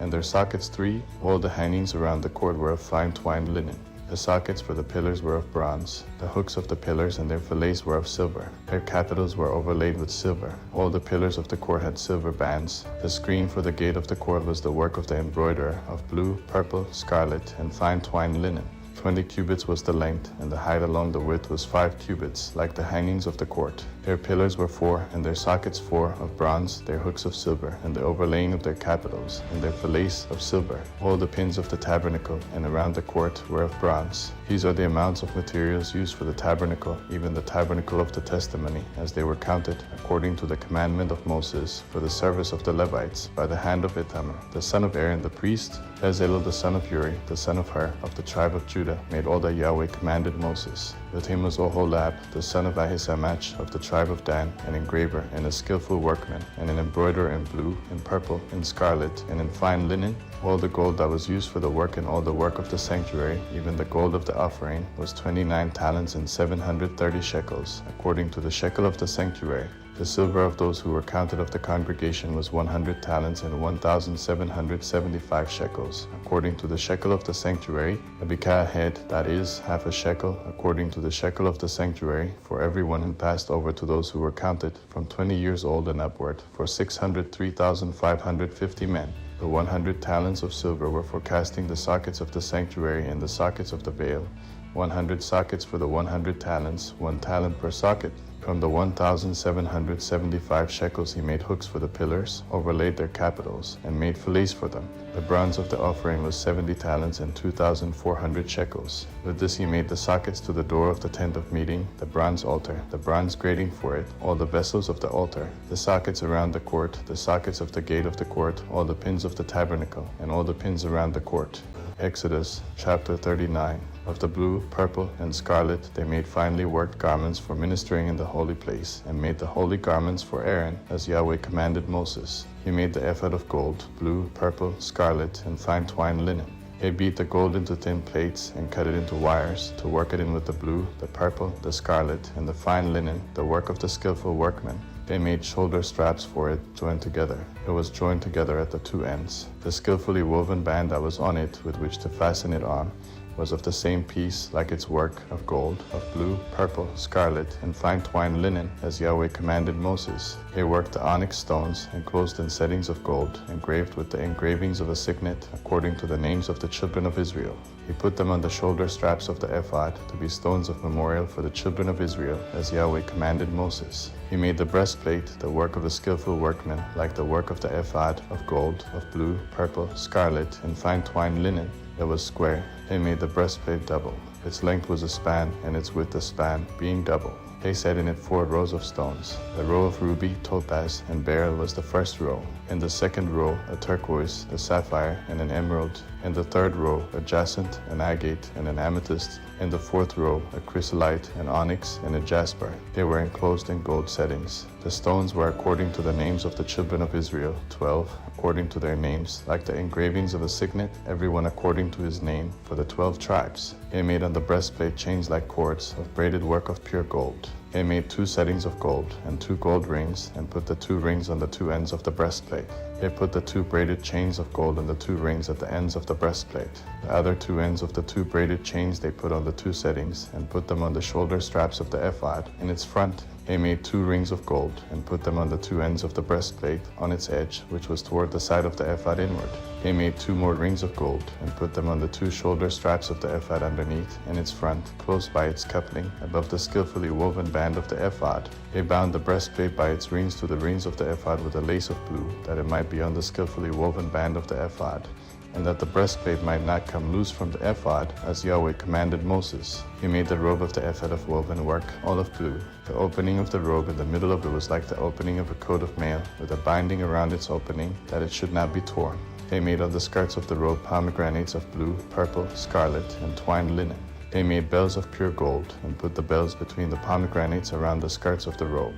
and their sockets 3. All the hangings around the court were of fine twined linen. The sockets for the pillars were of bronze. The hooks of the pillars and their fillets were of silver. Their capitals were overlaid with silver. All the pillars of the court had silver bands. The screen for the gate of the court was the work of the embroiderer, of blue, purple, scarlet, and fine twined linen. 20 cubits was the length, and the height along the width was 5 cubits, like the hangings of the court. Their pillars were 4, and their sockets 4, of bronze, their hooks of silver, and the overlaying of their capitals, and their fillets of silver. All the pins of the tabernacle and around the court were of bronze. These are the amounts of materials used for the tabernacle, even the tabernacle of the testimony, as they were counted, according to the commandment of Moses, for the service of the Levites, by the hand of Ithamar, the son of Aaron the priest. Bezalel the son of Uri, the son of Hur, of the tribe of Judah, made all that Yahweh commanded Moses. With him was Oholab, the son of Ahisamach, of the tribe of Dan, an engraver, and a skillful workman, and an embroiderer in blue, in purple, in scarlet, and in fine linen. All the gold that was used for the work and all the work of the sanctuary, even the gold of the offering, was 29 talents and 730 shekels, according to the shekel of the sanctuary. The silver of those who were counted of the congregation was 100 talents and 1,775 shekels, according to the shekel of the sanctuary. A bikah head, that is, half a shekel, according to the shekel of the sanctuary, for everyone who passed over to those who were counted, from 20 years old and upward, for 603,550 men. The 100 talents of silver were for casting the sockets of the sanctuary and the sockets of the veil. 100 sockets for the 100 talents, 1 talent per socket. From the 1,775 shekels he made hooks for the pillars, overlaid their capitals, and made fillets for them. The bronze of the offering was 70 talents and 2,400 shekels. With this he made the sockets to the door of the tent of meeting, the bronze altar, the bronze grating for it, all the vessels of the altar, the sockets around the court, the sockets of the gate of the court, all the pins of the tabernacle, and all the pins around the court. Exodus chapter 39. Of the blue, purple, and scarlet they made finely worked garments for ministering in the holy place, and made the holy garments for Aaron, as Yahweh commanded Moses. He made the ephod of gold, blue, purple, scarlet, and fine twined linen. They beat the gold into thin plates and cut it into wires, to work it in with the blue, the purple, the scarlet, and the fine linen, the work of the skillful workmen. They made shoulder straps for it, joined together. It was joined together at the 2 ends. The skillfully woven band that was on it, with which to fasten it on, was of the same piece like its work, of gold, of blue, purple, scarlet, and fine twined linen, as Yahweh commanded Moses. He worked the onyx stones, enclosed in settings of gold, engraved with the engravings of a signet, according to the names of the children of Israel. He put them on the shoulder straps of the ephod, to be stones of memorial for the children of Israel, as Yahweh commanded Moses. He made the breastplate, the work of a skillful workman, like the work of the ephod, of gold, of blue, purple, scarlet, and fine twined linen. It was square. He made the breastplate double. Its length was a span, and its width a span, being double. They set in it 4 rows of stones. The row of ruby, topaz, and beryl was the first row. In the second row, a turquoise, a sapphire, and an emerald. In the third row, a jacinth, an agate, and an amethyst. In the fourth row, a chrysolite, an onyx, and a jasper. They were enclosed in gold settings. The stones were according to the names of the children of Israel, 12, according to their names, like the engravings of a signet, everyone according to his name, for the 12 tribes. They made on the breastplate chains like cords, of braided work of pure gold. They made 2 settings of gold, and 2 gold rings, and put the 2 rings on the 2 ends of the breastplate. They put the 2 braided chains of gold on the 2 rings at the ends of the breastplate. The other 2 ends of the 2 braided chains they put on the 2 settings, and put them on the shoulder straps of the ephod. In its front, they made 2 rings of gold, and put them on the 2 ends of the breastplate, on its edge, which was toward the side of the ephod inward. They made 2 more rings of gold, and put them on the 2 shoulder straps of the ephod underneath, in its front, close by its coupling, above the skillfully woven band of the ephod. They bound the breastplate by its rings to the rings of the ephod with a lace of blue, that it might be on the skillfully woven band of the ephod, and that the breastplate might not come loose from the ephod, as Yahweh commanded Moses. He made the robe of the ephod of woven work, all of blue. The opening of the robe in the middle of it was like the opening of a coat of mail, with a binding around its opening, that it should not be torn. They made on the skirts of the robe pomegranates of blue, purple, scarlet, and twined linen. They made bells of pure gold, and put the bells between the pomegranates around the skirts of the robe.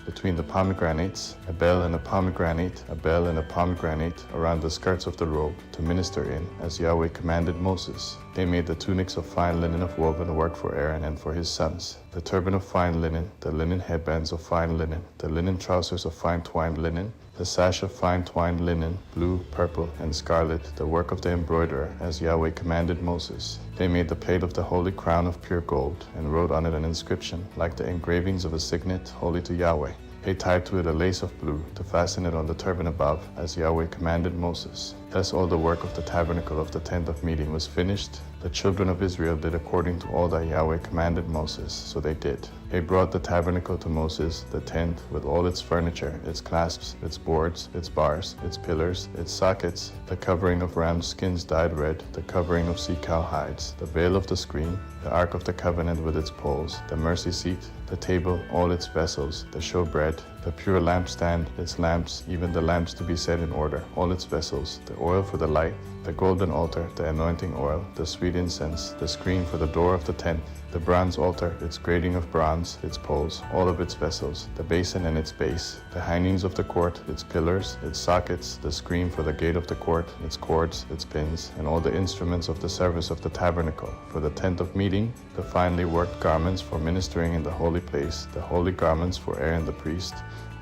Between the pomegranates, a bell and a pomegranate, a bell and a pomegranate around the skirts of the robe, to minister in, as Yahweh commanded Moses. They made the tunics of fine linen of woven work for Aaron and for his sons, the turban of fine linen, the linen headbands of fine linen, the linen trousers of fine twined linen, the sash of fine twined linen, blue, purple, and scarlet, the work of the embroiderer, as Yahweh commanded Moses. They made the plate of the holy crown of pure gold, and wrote on it an inscription, like the engravings of a signet, holy to Yahweh. They tied to it a lace of blue, to fasten it on the turban above, as Yahweh commanded Moses. Thus all the work of the tabernacle of the tent of meeting was finished. The children of Israel did according to all that Yahweh commanded Moses, so they did. They brought the tabernacle to Moses, the tent, with all its furniture, its clasps, its boards, its bars, its pillars, its sockets, the covering of ram skins dyed red, the covering of sea cow hides, the veil of the screen, the ark of the covenant with its poles, the mercy seat, the table, all its vessels, the showbread, the pure lampstand, its lamps, even the lamps to be set in order, all its vessels, the oil for the light, the golden altar, the anointing oil, the sweet incense, the screen for the door of the tent, the bronze altar, its grating of bronze, its poles, all of its vessels, the basin and its base, the hangings of the court, its pillars, its sockets, the screen for the gate of the court, its cords, its pins, and all the instruments of the service of the tabernacle, for the tent of meeting, the finely worked garments for ministering in the holy place, the holy garments for Aaron the priest,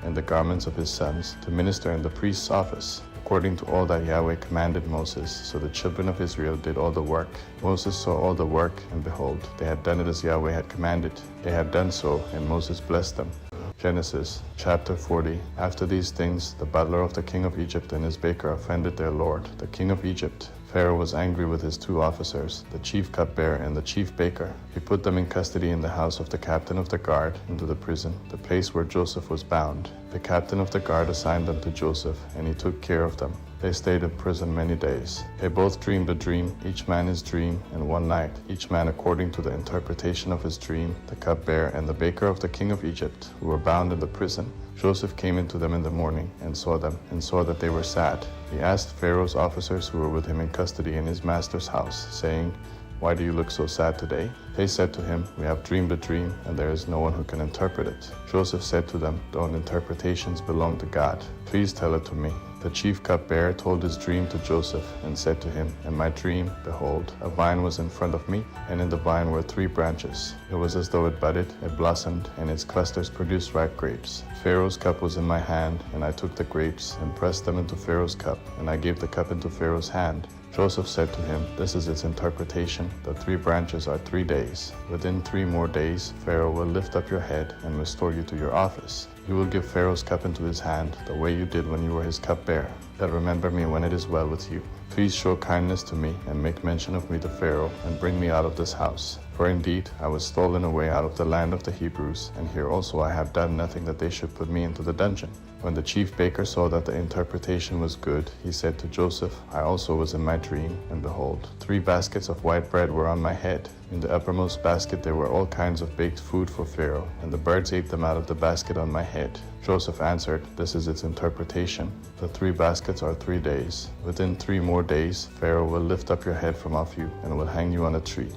and the garments of his sons, to minister in the priest's office, according to all that Yahweh commanded Moses. So the children of Israel did all the work. Moses saw all the work, and behold, they had done it as Yahweh had commanded. They had done so, and Moses blessed them. Genesis chapter 40. After these things, the butler of the king of Egypt and his baker offended their lord, the king of Egypt. Pharaoh was angry with his 2 officers, the chief cupbearer and the chief baker. He put them in custody in the house of the captain of the guard, into the prison, the place where Joseph was bound. The captain of the guard assigned them to Joseph, and he took care of them. They stayed in prison many days. They both dreamed a dream, each man his dream, in one night, each man according to the interpretation of his dream, the cupbearer and the baker of the king of Egypt, who were bound in the prison. Joseph came into them in the morning, and saw them, and saw that they were sad. He asked Pharaoh's officers who were with him in custody in his master's house, saying, "Why do you look so sad today?" They said to him, "We have dreamed a dream, and there is no one who can interpret it." Joseph said to them, "Don't interpretations belong to God? Please tell it to me." The chief cupbearer told his dream to Joseph, and said to him, "In my dream, behold, a vine was in front of me, and in the vine were 3 branches. It was as though it budded, it blossomed, and its clusters produced ripe grapes. Pharaoh's cup was in my hand, and I took the grapes, and pressed them into Pharaoh's cup, and I gave the cup into Pharaoh's hand. Joseph said to him, "This is its interpretation. The 3 branches are 3 days. Within 3 more days, Pharaoh will lift up your head and restore you to your office. You will give Pharaoh's cup into his hand, the way you did when you were his cupbearer. But remember me when it is well with you. Please show kindness to me and make mention of me to Pharaoh and bring me out of this house. For indeed, I was stolen away out of the land of the Hebrews, and here also I have done nothing that they should put me into the dungeon." When the chief baker saw that the interpretation was good, he said to Joseph, "I also was in my dream, and behold, 3 baskets of white bread were on my head. In the uppermost basket there were all kinds of baked food for Pharaoh, and the birds ate them out of the basket on my head." Joseph answered, "This is its interpretation. The 3 baskets are 3 days. Within 3 more days, Pharaoh will lift up your head from off you, and will hang you on a tree.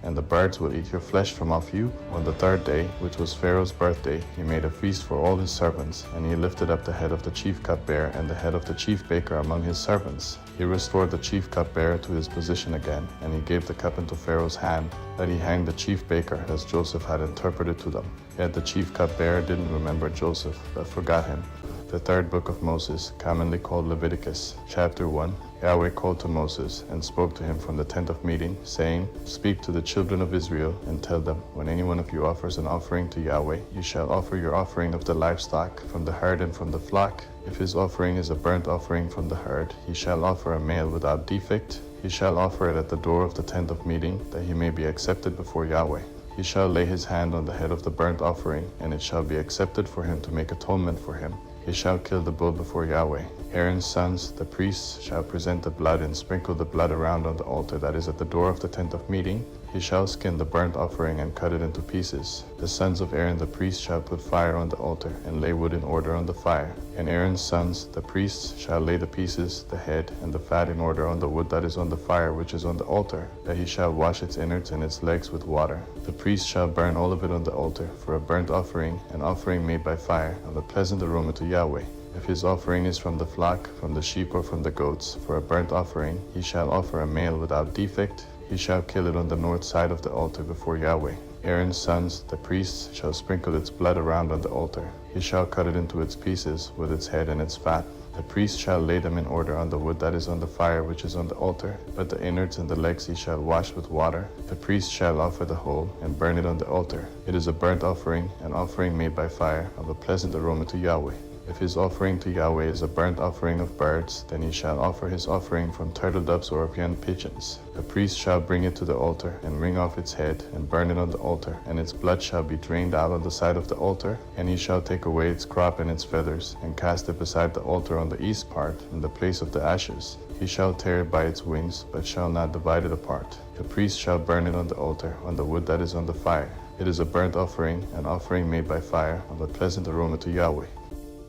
And the birds will eat your flesh from off you." On the 3rd day, which was Pharaoh's birthday, he made a feast for all his servants, and he lifted up the head of the chief cupbearer and the head of the chief baker among his servants. He restored the chief cupbearer to his position again, and he gave the cup into Pharaoh's hand, that he hanged the chief baker as Joseph had interpreted to them. Yet the chief cupbearer didn't remember Joseph, but forgot him. The 3rd book of Moses, commonly called Leviticus, chapter 1. Yahweh called to Moses and spoke to him from the tent of meeting, saying, "Speak to the children of Israel and tell them, when any one of you offers an offering to Yahweh, you shall offer your offering of the livestock, from the herd and from the flock. If his offering is a burnt offering from the herd, he shall offer a male without defect. He shall offer it at the door of the tent of meeting, that he may be accepted before Yahweh. He shall lay his hand on the head of the burnt offering, and it shall be accepted for him to make atonement for him. He shall kill the bull before Yahweh. Aaron's sons, the priests, shall present the blood and sprinkle the blood around on the altar that is at the door of the tent of meeting. He shall skin the burnt offering and cut it into pieces. The sons of Aaron the priest shall put fire on the altar and lay wood in order on the fire. And Aaron's sons, the priests, shall lay the pieces, the head, and the fat in order on the wood that is on the fire which is on the altar, that he shall wash its innards and its legs with water. The priest shall burn all of it on the altar for a burnt offering, an offering made by fire, of a pleasant aroma to Yahweh. If his offering is from the flock, from the sheep, or from the goats, for a burnt offering, he shall offer a male without defect. He shall kill it on the north side of the altar before Yahweh. Aaron's sons, the priests, shall sprinkle its blood around on the altar. He shall cut it into its pieces, with its head and its fat. The priest shall lay them in order on the wood that is on the fire which is on the altar, but the innards and the legs he shall wash with water. The priest shall offer the whole, and burn it on the altar. It is a burnt offering, an offering made by fire, of a pleasant aroma to Yahweh. If his offering to Yahweh is a burnt offering of birds, then he shall offer his offering from turtle doves or of young pigeons. The priest shall bring it to the altar, and wring off its head, and burn it on the altar, and its blood shall be drained out on the side of the altar. And he shall take away its crop and its feathers, and cast it beside the altar on the east part, in the place of the ashes. He shall tear it by its wings, but shall not divide it apart. The priest shall burn it on the altar, on the wood that is on the fire. It is a burnt offering, an offering made by fire, of a pleasant aroma to Yahweh.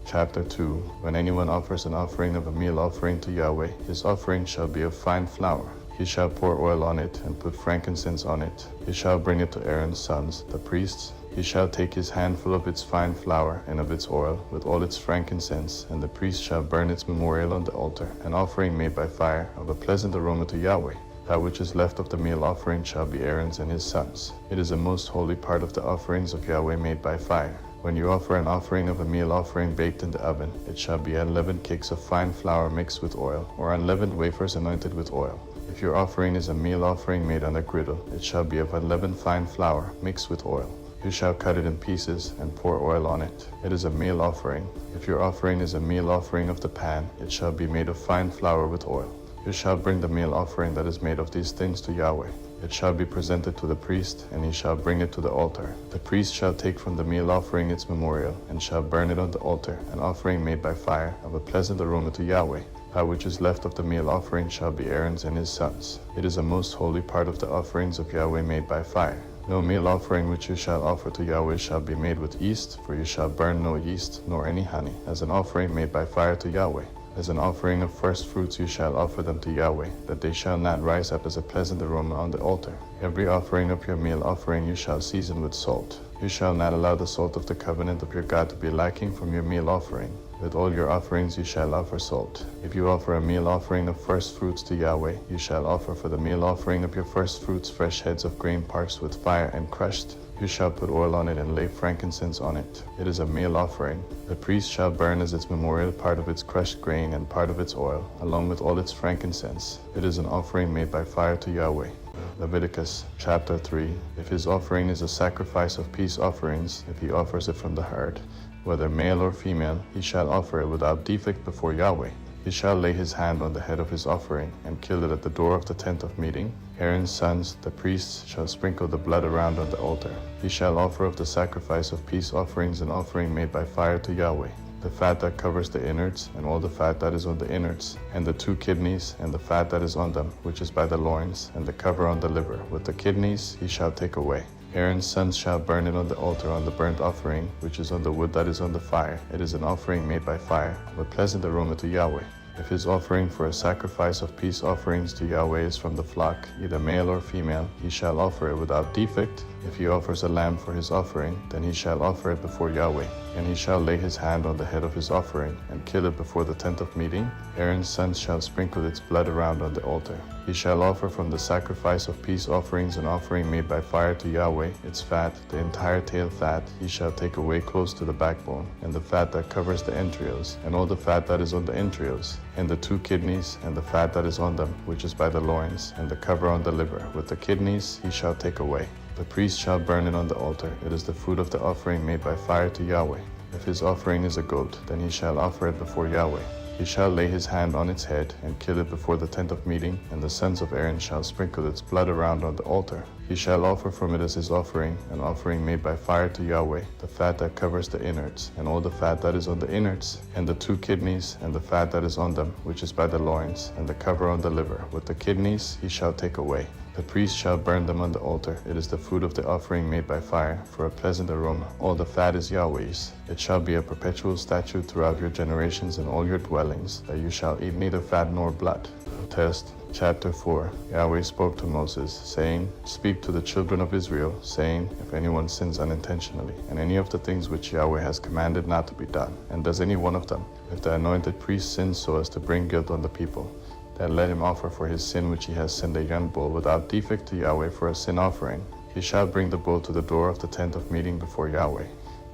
Chapter 2. When anyone offers an offering of a meal offering to Yahweh, his offering shall be of fine flour. He shall pour oil on it, and put frankincense on it. He shall bring it to Aaron's sons, the priests. He shall take his handful of its fine flour and of its oil, with all its frankincense, and the priest shall burn its memorial on the altar, an offering made by fire, of a pleasant aroma to Yahweh. That which is left of the meal offering shall be Aaron's and his sons. It is a most holy part of the offerings of Yahweh made by fire. When you offer an offering of a meal offering baked in the oven, it shall be unleavened cakes of fine flour mixed with oil, or unleavened wafers anointed with oil. If your offering is a meal offering made on a griddle, it shall be of unleavened fine flour mixed with oil. You shall cut it in pieces and pour oil on it. It is a meal offering. If your offering is a meal offering of the pan, it shall be made of fine flour with oil. You shall bring the meal offering that is made of these things to Yahweh. It shall be presented to the priest, and he shall bring it to the altar. The priest shall take from the meal offering its memorial, and shall burn it on the altar, an offering made by fire, of a pleasant aroma to Yahweh. That which is left of the meal offering shall be Aaron's and his sons. It is a most holy part of the offerings of Yahweh made by fire. No meal offering which you shall offer to Yahweh shall be made with yeast, for you shall burn no yeast, nor any honey, as an offering made by fire to Yahweh. As an offering of first fruits you shall offer them to Yahweh, that they shall not rise up as a pleasant aroma on the altar. Every offering of your meal offering you shall season with salt. You shall not allow the salt of the covenant of your God to be lacking from your meal offering. With all your offerings you shall offer salt. If you offer a meal offering of first fruits to Yahweh, you shall offer for the meal offering of your first fruits fresh heads of grain parched with fire and crushed. You shall put oil on it and lay frankincense on it. It is a meal offering. The priest shall burn as its memorial part of its crushed grain and part of its oil, along with all its frankincense. It is an offering made by fire to Yahweh. Leviticus chapter 3. If his offering is a sacrifice of peace offerings, if he offers it from the herd, whether male or female, he shall offer it without defect before Yahweh. He shall lay his hand on the head of his offering and kill it at the door of the tent of meeting. Aaron's sons, the priests, shall sprinkle the blood around on the altar. He shall offer of the sacrifice of peace offerings an offering made by fire to Yahweh. The fat that covers the innards, and all the fat that is on the innards, and the 2 kidneys, and the fat that is on them, which is by the loins, and the cover on the liver. With the kidneys he shall take away. Aaron's sons shall burn it on the altar on the burnt offering, which is on the wood that is on the fire. It is an offering made by fire, with pleasant aroma to Yahweh. If his offering for a sacrifice of peace offerings to Yahweh is from the flock, either male or female, he shall offer it without defect. If he offers a lamb for his offering, then he shall offer it before Yahweh. And he shall lay his hand on the head of his offering, and kill it before the tent of meeting. Aaron's sons shall sprinkle its blood around on the altar. He shall offer from the sacrifice of peace offerings an offering made by fire to Yahweh, its fat, the entire tail fat, he shall take away close to the backbone, and the fat that covers the entrails, and all the fat that is on the entrails, and the 2 kidneys, and the fat that is on them, which is by the loins, and the cover on the liver. With the kidneys he shall take away. The priest shall burn it on the altar. It is the food of the offering made by fire to Yahweh. If his offering is a goat, then he shall offer it before Yahweh. He shall lay his hand on its head and kill it before the tent of meeting, and the sons of Aaron shall sprinkle its blood around on the altar. He shall offer from it as his offering, an offering made by fire to Yahweh, the fat that covers the innards, and all the fat that is on the innards, and the 2 kidneys, and the fat that is on them, which is by the loins, and the cover on the liver. With the kidneys he shall take away. The priest shall burn them on the altar. It is the food of the offering made by fire, for a pleasant aroma. All the fat is Yahweh's. It shall be a perpetual statute throughout your generations in all your dwellings, that you shall eat neither fat nor blood. Test chapter 4. Yahweh spoke to Moses, saying, Speak to the children of Israel, saying, If anyone sins unintentionally, and any of the things which Yahweh has commanded not to be done, and does any one of them, if the anointed priest sins so as to bring guilt on the people, then let him offer for his sin which he has sinned a young bull without defect to Yahweh for a sin offering. He shall bring the bull to the door of the tent of meeting before Yahweh,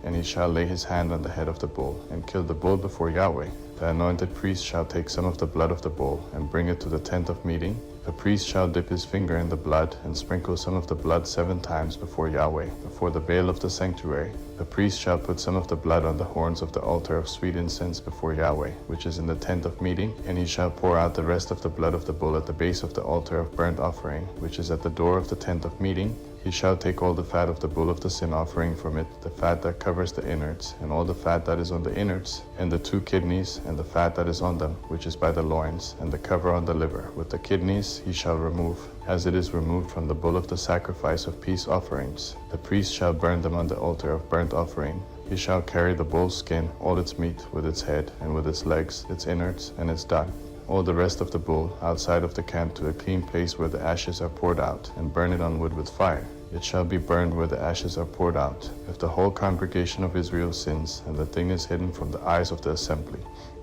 and he shall lay his hand on the head of the bull, and kill the bull before Yahweh. The anointed priest shall take some of the blood of the bull, and bring it to the tent of meeting. The priest shall dip his finger in the blood, and sprinkle some of the blood 7 times before Yahweh, before the veil of the sanctuary. The priest shall put some of the blood on the horns of the altar of sweet incense before Yahweh, which is in the tent of meeting, and he shall pour out the rest of the blood of the bull at the base of the altar of burnt offering, which is at the door of the tent of meeting. He shall take all the fat of the bull of the sin offering from it, the fat that covers the innards, and all the fat that is on the innards, and the 2 kidneys, and the fat that is on them, which is by the loins, and the cover on the liver. With the kidneys he shall remove, as it is removed from the bull of the sacrifice of peace offerings. The priest shall burn them on the altar of burnt offering. He shall carry the bull's skin, all its meat, with its head, and with its legs, its innards, and its dung, all the rest of the bull, outside of the camp to a clean place where the ashes are poured out, and burn it on wood with fire. It shall be burned where the ashes are poured out. If the whole congregation of Israel sins, and the thing is hidden from the eyes of the assembly,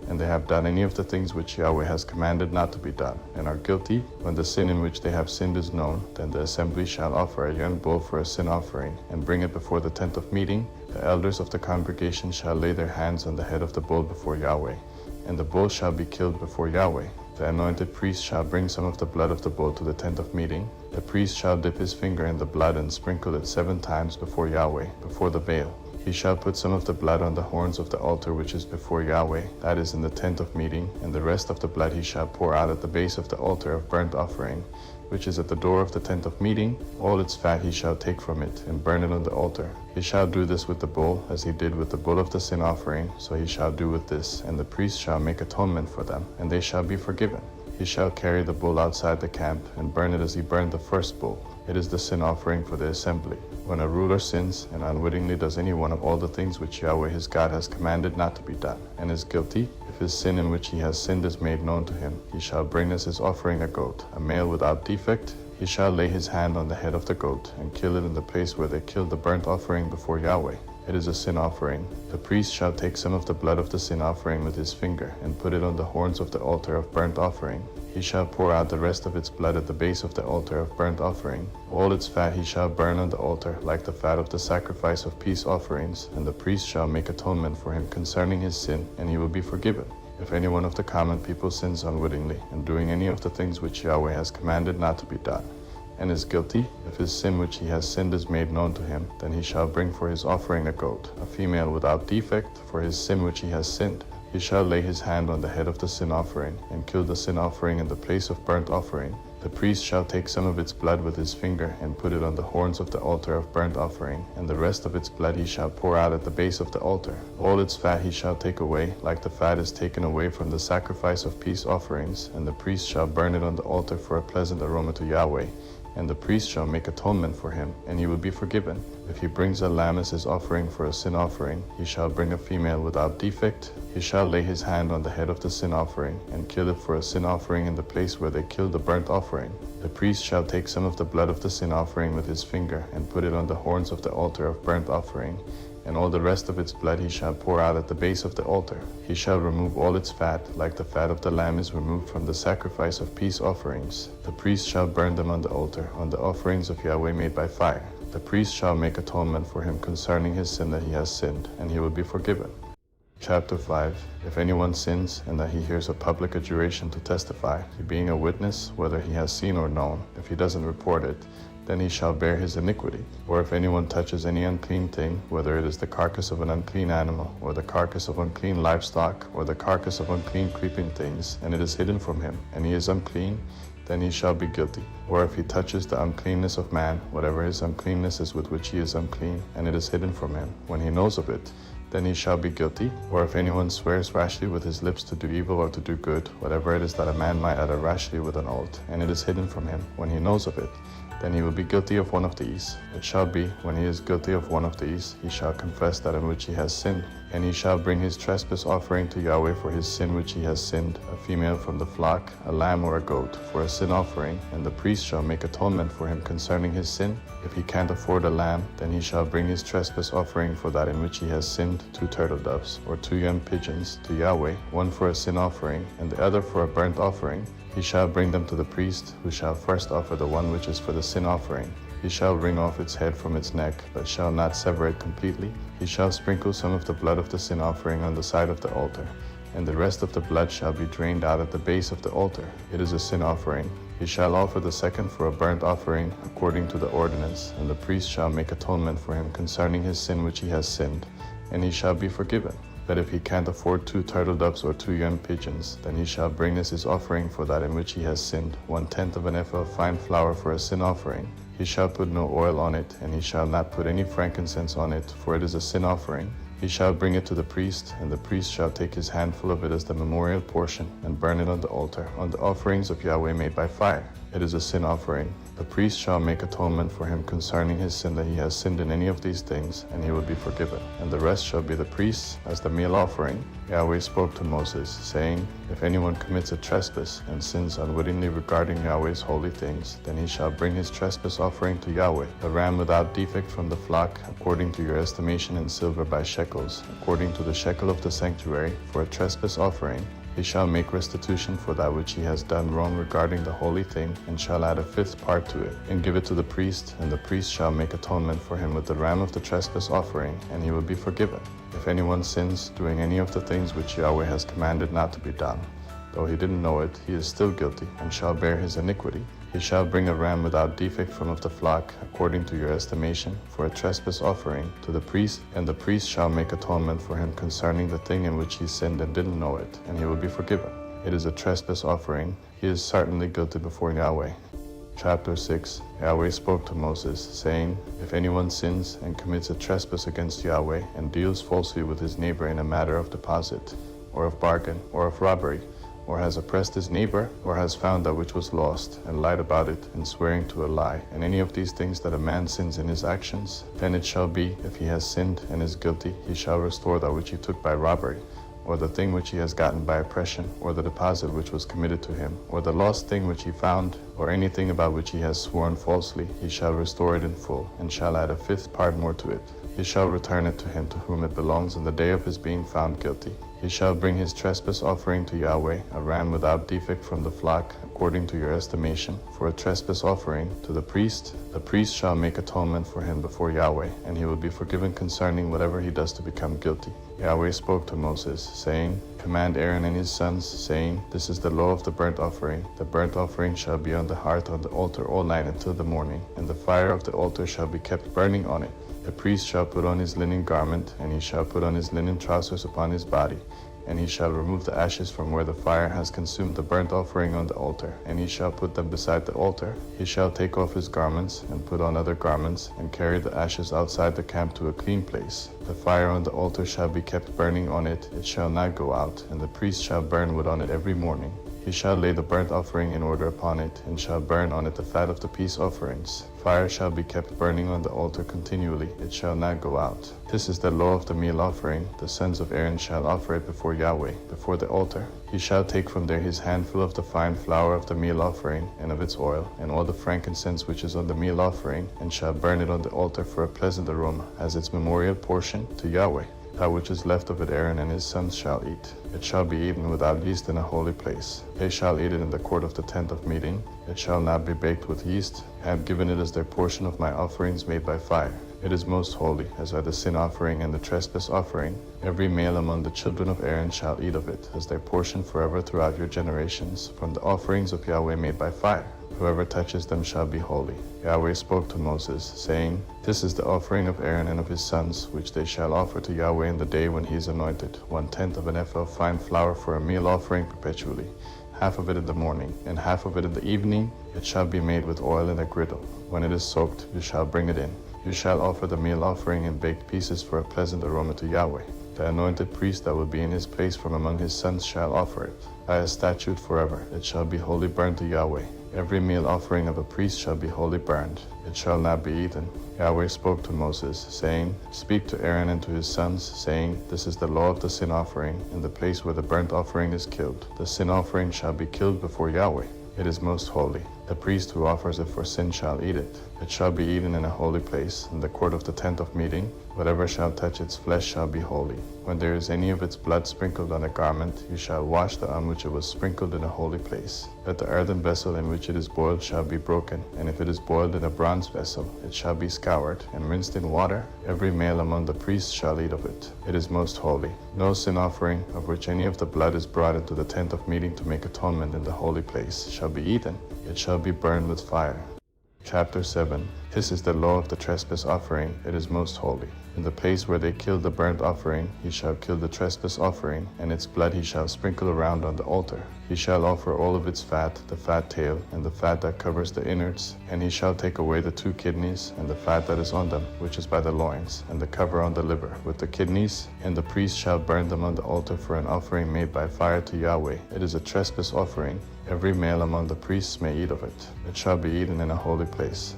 and they have done any of the things which Yahweh has commanded not to be done, and are guilty, when the sin in which they have sinned is known, then the assembly shall offer a young bull for a sin offering, and bring it before the tent of meeting. The elders of the congregation shall lay their hands on the head of the bull before Yahweh, and the bull shall be killed before Yahweh. The anointed priest shall bring some of the blood of the bull to the tent of meeting. The priest shall dip his finger in the blood and sprinkle it 7 times before Yahweh, before the veil. He shall put some of the blood on the horns of the altar which is before Yahweh, that is in the tent of meeting, and the rest of the blood he shall pour out at the base of the altar of burnt offering, which is at the door of the tent of meeting. All its fat he shall take from it, and burn it on the altar. He shall do this with the bull, as he did with the bull of the sin offering, so he shall do with this, and the priest shall make atonement for them, and they shall be forgiven. He shall carry the bull outside the camp, and burn it as he burned the first bull. It is the sin offering for the assembly. When a ruler sins, and unwittingly does any one of all the things which Yahweh his God has commanded not to be done, and is guilty, if his sin in which he has sinned is made known to him, he shall bring as his offering a goat, a male without defect. He shall lay his hand on the head of the goat, and kill it in the place where they killed the burnt offering before Yahweh. It is a sin offering. The priest shall take some of the blood of the sin offering with his finger, and put it on the horns of the altar of burnt offering. he shall pour out the rest of its blood at the base of the altar of burnt offering. All its fat he shall burn on the altar, like the fat of the sacrifice of peace offerings, and the priest shall make atonement for him concerning his sin, and he will be forgiven. If any one of the common people sins unwittingly, in doing any of the things which Yahweh has commanded not to be done, and is guilty, if his sin which he has sinned is made known to him, then he shall bring for his offering a goat, a female without defect, for his sin which he has sinned. He shall lay his hand on the head of the sin offering, and kill the sin offering in the place of burnt offering. The priest shall take some of its blood with his finger, and put it on the horns of the altar of burnt offering, and the rest of its blood he shall pour out at the base of the altar. All its fat he shall take away, like the fat is taken away from the sacrifice of peace offerings, and the priest shall burn it on the altar for a pleasant aroma to Yahweh. And the priest shall make atonement for him, and he will be forgiven. If he brings a lamb as his offering for a sin offering, he shall bring a female without defect. He shall lay his hand on the head of the sin offering, and kill it for a sin offering in the place where they kill the burnt offering. The priest shall take some of the blood of the sin offering with his finger, and put it on the horns of the altar of burnt offering, and all the rest of its blood he shall pour out at the base of the altar. He shall remove all its fat, like the fat of the lamb is removed from the sacrifice of peace offerings. The priest shall burn them on the altar, on the offerings of Yahweh made by fire. The priest shall make atonement for him concerning his sin that he has sinned, and he will be forgiven. Chapter 5. If anyone sins, and that he hears a public adjuration to testify, he being a witness, whether he has seen or known, if he doesn't report it, then he shall bear his iniquity. Or if anyone touches any unclean thing, whether it is the carcass of an unclean animal, or the carcass of unclean livestock, or the carcass of unclean creeping things, and it is hidden from him, and he is unclean, then he shall be guilty. Or if he touches the uncleanness of man, whatever his uncleanness is with which he is unclean, and it is hidden from him, when he knows of it, then he shall be guilty. Or if anyone swears rashly with his lips to do evil or to do good, whatever it is that a man might utter rashly with an oath, and it is hidden from him, when he knows of it, then he will be guilty of one of these. It shall be, when he is guilty of one of these, he shall confess that in which he has sinned, and he shall bring his trespass offering to Yahweh for his sin which he has sinned, a female from the flock, a lamb or a goat, for a sin offering, and the priest shall make atonement for him concerning his sin. If he can't afford a lamb, then he shall bring his trespass offering for that in which he has sinned, 2 turtle doves, or 2 young pigeons, to Yahweh, one for a sin offering, and the other for a burnt offering. He shall bring them to the priest, who shall first offer the one which is for the sin offering. He shall wring off its head from its neck, but shall not sever it completely. He shall sprinkle some of the blood of the sin offering on the side of the altar, and the rest of the blood shall be drained out at the base of the altar. It is a sin offering. He shall offer the second for a burnt offering according to the ordinance, and the priest shall make atonement for him concerning his sin which he has sinned, and he shall be forgiven. That if he can't afford 2 turtle doves or 2 young pigeons, then he shall bring as his offering for that in which he has sinned 1/10 of an ephah of fine flour for a sin offering. He shall put no oil on it, and he shall not put any frankincense on it, for it is a sin offering. He shall bring it to the priest, and the priest shall take his handful of it as the memorial portion, and burn it on the altar, on the offerings of Yahweh made by fire. It is a sin offering. The priest shall make atonement for him concerning his sin that he has sinned in any of these things, and he will be forgiven. And the rest shall be the priest's as the meal offering. Yahweh spoke to Moses, saying, If anyone commits a trespass and sins unwittingly regarding Yahweh's holy things, then he shall bring his trespass offering to Yahweh, a ram without defect from the flock, according to your estimation in silver by shekels, according to the shekel of the sanctuary, for a trespass offering. He shall make restitution for that which he has done wrong regarding the holy thing, and shall add a 5th part to it, and give it to the priest, and the priest shall make atonement for him with the ram of the trespass offering, and he will be forgiven. If anyone sins, doing any of the things which Yahweh has commanded not to be done, though he didn't know it, he is still guilty, and shall bear his iniquity. He shall bring a ram without defect from of the flock, according to your estimation, for a trespass offering to the priest, and the priest shall make atonement for him concerning the thing in which he sinned and didn't know it, and he will be forgiven. It is a trespass offering. He is certainly guilty before Yahweh. Chapter 6. Yahweh spoke to Moses, saying, If anyone sins and commits a trespass against Yahweh, and deals falsely with his neighbor in a matter of deposit, or of bargain, or of robbery, or has oppressed his neighbor, or has found that which was lost, and lied about it, in swearing to a lie, and any of these things that a man sins in his actions, then it shall be, if he has sinned and is guilty, he shall restore that which he took by robbery, or the thing which he has gotten by oppression, or the deposit which was committed to him, or the lost thing which he found, or anything about which he has sworn falsely, he shall restore it in full, and shall add a 5th part more to it. he shall return it to him to whom it belongs on the day of his being found guilty. He shall bring his trespass offering to Yahweh, a ram without defect from the flock, according to your estimation, for a trespass offering to the priest. The priest shall make atonement for him before Yahweh, and he will be forgiven concerning whatever he does to become guilty. Yahweh spoke to Moses, saying, Command Aaron and his sons, saying, This is the law of the burnt offering. The burnt offering shall be on the hearth on the altar all night until the morning, and the fire of the altar shall be kept burning on it. The priest shall put on his linen garment, and he shall put on his linen trousers upon his body, and he shall remove the ashes from where the fire has consumed the burnt offering on the altar, and he shall put them beside the altar. He shall take off his garments, and put on other garments, and carry the ashes outside the camp to a clean place. The fire on the altar shall be kept burning on it, it shall not go out, and the priest shall burn wood on it every morning. He shall lay the burnt offering in order upon it, and shall burn on it the fat of the peace offerings. Fire shall be kept burning on the altar continually, it shall not go out. This is the law of the meal offering. The sons of Aaron shall offer it before Yahweh, before the altar. He shall take from there his handful of the fine flour of the meal offering, and of its oil, and all the frankincense which is on the meal offering, and shall burn it on the altar for a pleasant aroma, as its memorial portion to Yahweh. That which is left of it Aaron and his sons shall eat. It shall be eaten without yeast in a holy place. They shall eat it in the court of the tent of meeting. It shall not be baked with yeast. I have given it as their portion of my offerings made by fire. It is most holy, as are the sin offering and the trespass offering. Every male among the children of Aaron shall eat of it, as their portion forever throughout your generations, from the offerings of Yahweh made by fire. Whoever touches them shall be holy. Yahweh spoke to Moses, saying, This is the offering of Aaron and of his sons, which they shall offer to Yahweh in the day when he is anointed, 1/10 of an ephah of fine flour for a meal offering perpetually, half of it in the morning, and half of it in the evening. It shall be made with oil in a griddle. When it is soaked, you shall bring it in. You shall offer the meal offering in baked pieces for a pleasant aroma to Yahweh. The anointed priest that will be in his place from among his sons shall offer it. By a statute forever, it shall be wholly burned to Yahweh. Every meal offering of a priest shall be wholly burned. It shall not be eaten. Yahweh spoke to Moses, saying, Speak to Aaron and to his sons, saying, This is the law of the sin offering, in the place where the burnt offering is killed. The sin offering shall be killed before Yahweh. It is most holy. The priest who offers it for sin shall eat it. It shall be eaten in a holy place, in the court of the tent of meeting. Whatever shall touch its flesh shall be holy. When there is any of its blood sprinkled on a garment, you shall wash the on which it was sprinkled in a holy place. But the earthen vessel in which it is boiled shall be broken, and if it is boiled in a bronze vessel, it shall be scoured and rinsed in water. Every male among the priests shall eat of it. It is most holy. No sin offering, of which any of the blood is brought into the tent of meeting to make atonement in the holy place, shall be eaten. It shall be burned with fire. Chapter 7. This is the law of the trespass offering. It is most holy. In the place where they killed the burnt offering, he shall kill the trespass offering, and its blood he shall sprinkle around on the altar. He shall offer all of its fat, the fat tail, and the fat that covers the innards, and he shall take away the 2 kidneys, and the fat that is on them, which is by the loins, and the cover on the liver, with the kidneys, and the priest shall burn them on the altar for an offering made by fire to Yahweh. It is a trespass offering. Every male among the priests may eat of it. It shall be eaten in a holy place.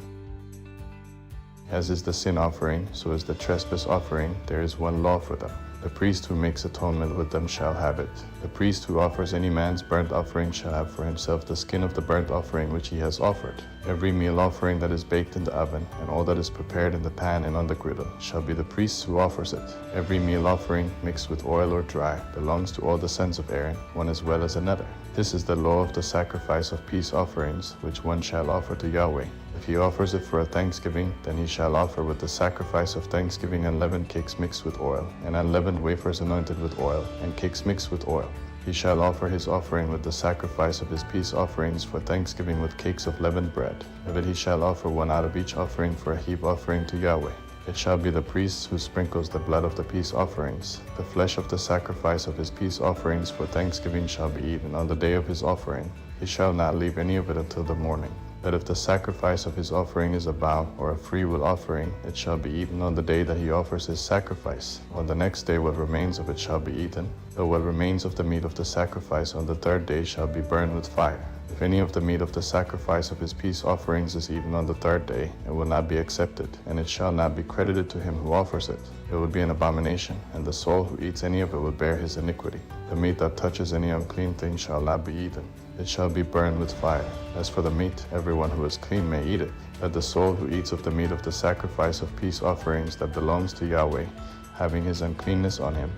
As is the sin offering, so is the trespass offering. There is one law for them. The priest who makes atonement with them shall have it. The priest who offers any man's burnt offering shall have for himself the skin of the burnt offering which he has offered. Every meal offering that is baked in the oven, and all that is prepared in the pan and on the griddle, shall be the priest's who offers it. Every meal offering, mixed with oil or dry, belongs to all the sons of Aaron, one as well as another. This is the law of the sacrifice of peace offerings, which one shall offer to Yahweh. If he offers it for a thanksgiving, then he shall offer with the sacrifice of thanksgiving unleavened cakes mixed with oil, and unleavened wafers anointed with oil, and cakes mixed with oil. He shall offer his offering with the sacrifice of his peace offerings for thanksgiving with cakes of leavened bread. Of it he shall offer one out of each offering for a heap offering to Yahweh. It shall be the priest who sprinkles the blood of the peace offerings. The flesh of the sacrifice of his peace offerings for thanksgiving shall be eaten on the day of his offering. He shall not leave any of it until the morning. But if the sacrifice of his offering is a vow or a freewill offering, it shall be eaten on the day that he offers his sacrifice. On the next day what remains of it shall be eaten, though what remains of the meat of the sacrifice on the 3rd day shall be burned with fire. If any of the meat of the sacrifice of his peace offerings is eaten on the 3rd day, it will not be accepted, and it shall not be credited to him who offers it. It will be an abomination, and the soul who eats any of it will bear his iniquity. The meat that touches any unclean thing shall not be eaten. It shall be burned with fire. As for the meat, everyone who is clean may eat it. But the soul who eats of the meat of the sacrifice of peace offerings that belongs to Yahweh, having his uncleanness on him,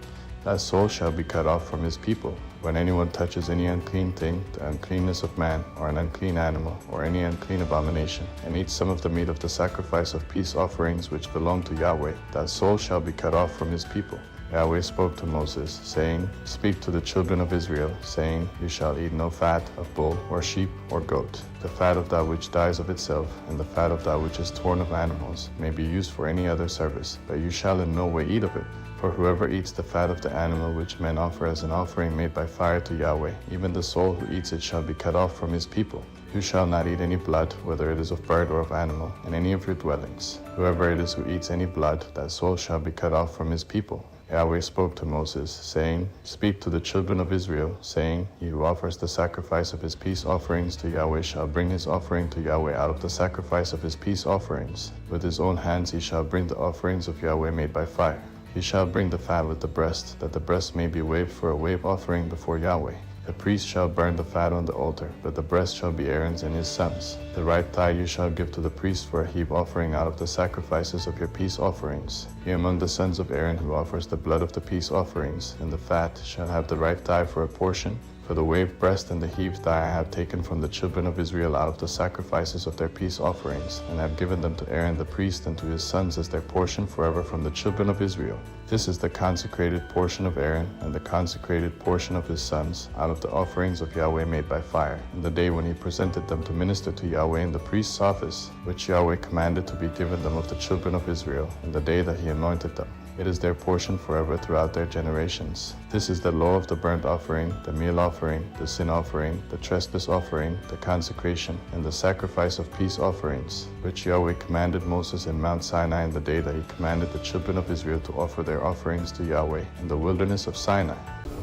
that soul shall be cut off from his people. When anyone touches any unclean thing, the uncleanness of man, or an unclean animal, or any unclean abomination, and eats some of the meat of the sacrifice of peace offerings which belong to Yahweh, that soul shall be cut off from his people. Yahweh spoke to Moses, saying, Speak to the children of Israel, saying, You shall eat no fat of bull, or sheep, or goat. The fat of that which dies of itself, and the fat of that which is torn of animals, may be used for any other service, but you shall in no way eat of it. For whoever eats the fat of the animal which men offer as an offering made by fire to Yahweh, even the soul who eats it shall be cut off from his people. You shall not eat any blood, whether it is of bird or of animal, in any of your dwellings. Whoever it is who eats any blood, that soul shall be cut off from his people. Yahweh spoke to Moses, saying, Speak to the children of Israel, saying, He who offers the sacrifice of his peace offerings to Yahweh shall bring his offering to Yahweh out of the sacrifice of his peace offerings. With his own hands he shall bring the offerings of Yahweh made by fire. He shall bring the fat with the breast, that the breast may be waved for a wave offering before Yahweh. The priest shall burn the fat on the altar, but the breast shall be Aaron's and his sons. The right thigh you shall give to the priest for a heap offering out of the sacrifices of your peace offerings. He among the sons of Aaron who offers the blood of the peace offerings, and the fat, shall have the right thigh for a portion. For the waved breast and the heaped thigh I have taken from the children of Israel out of the sacrifices of their peace offerings, and have given them to Aaron the priest and to his sons as their portion forever from the children of Israel. This is the consecrated portion of Aaron and the consecrated portion of his sons out of the offerings of Yahweh made by fire, in the day when he presented them to minister to Yahweh in the priest's office, which Yahweh commanded to be given them of the children of Israel, in the day that he anointed them. It is their portion forever throughout their generations. This is the law of the burnt offering, the meal offering, the sin offering, the trespass offering, the consecration, and the sacrifice of peace offerings, which Yahweh commanded Moses in Mount Sinai in the day that he commanded the children of Israel to offer their offerings to Yahweh in the wilderness of Sinai.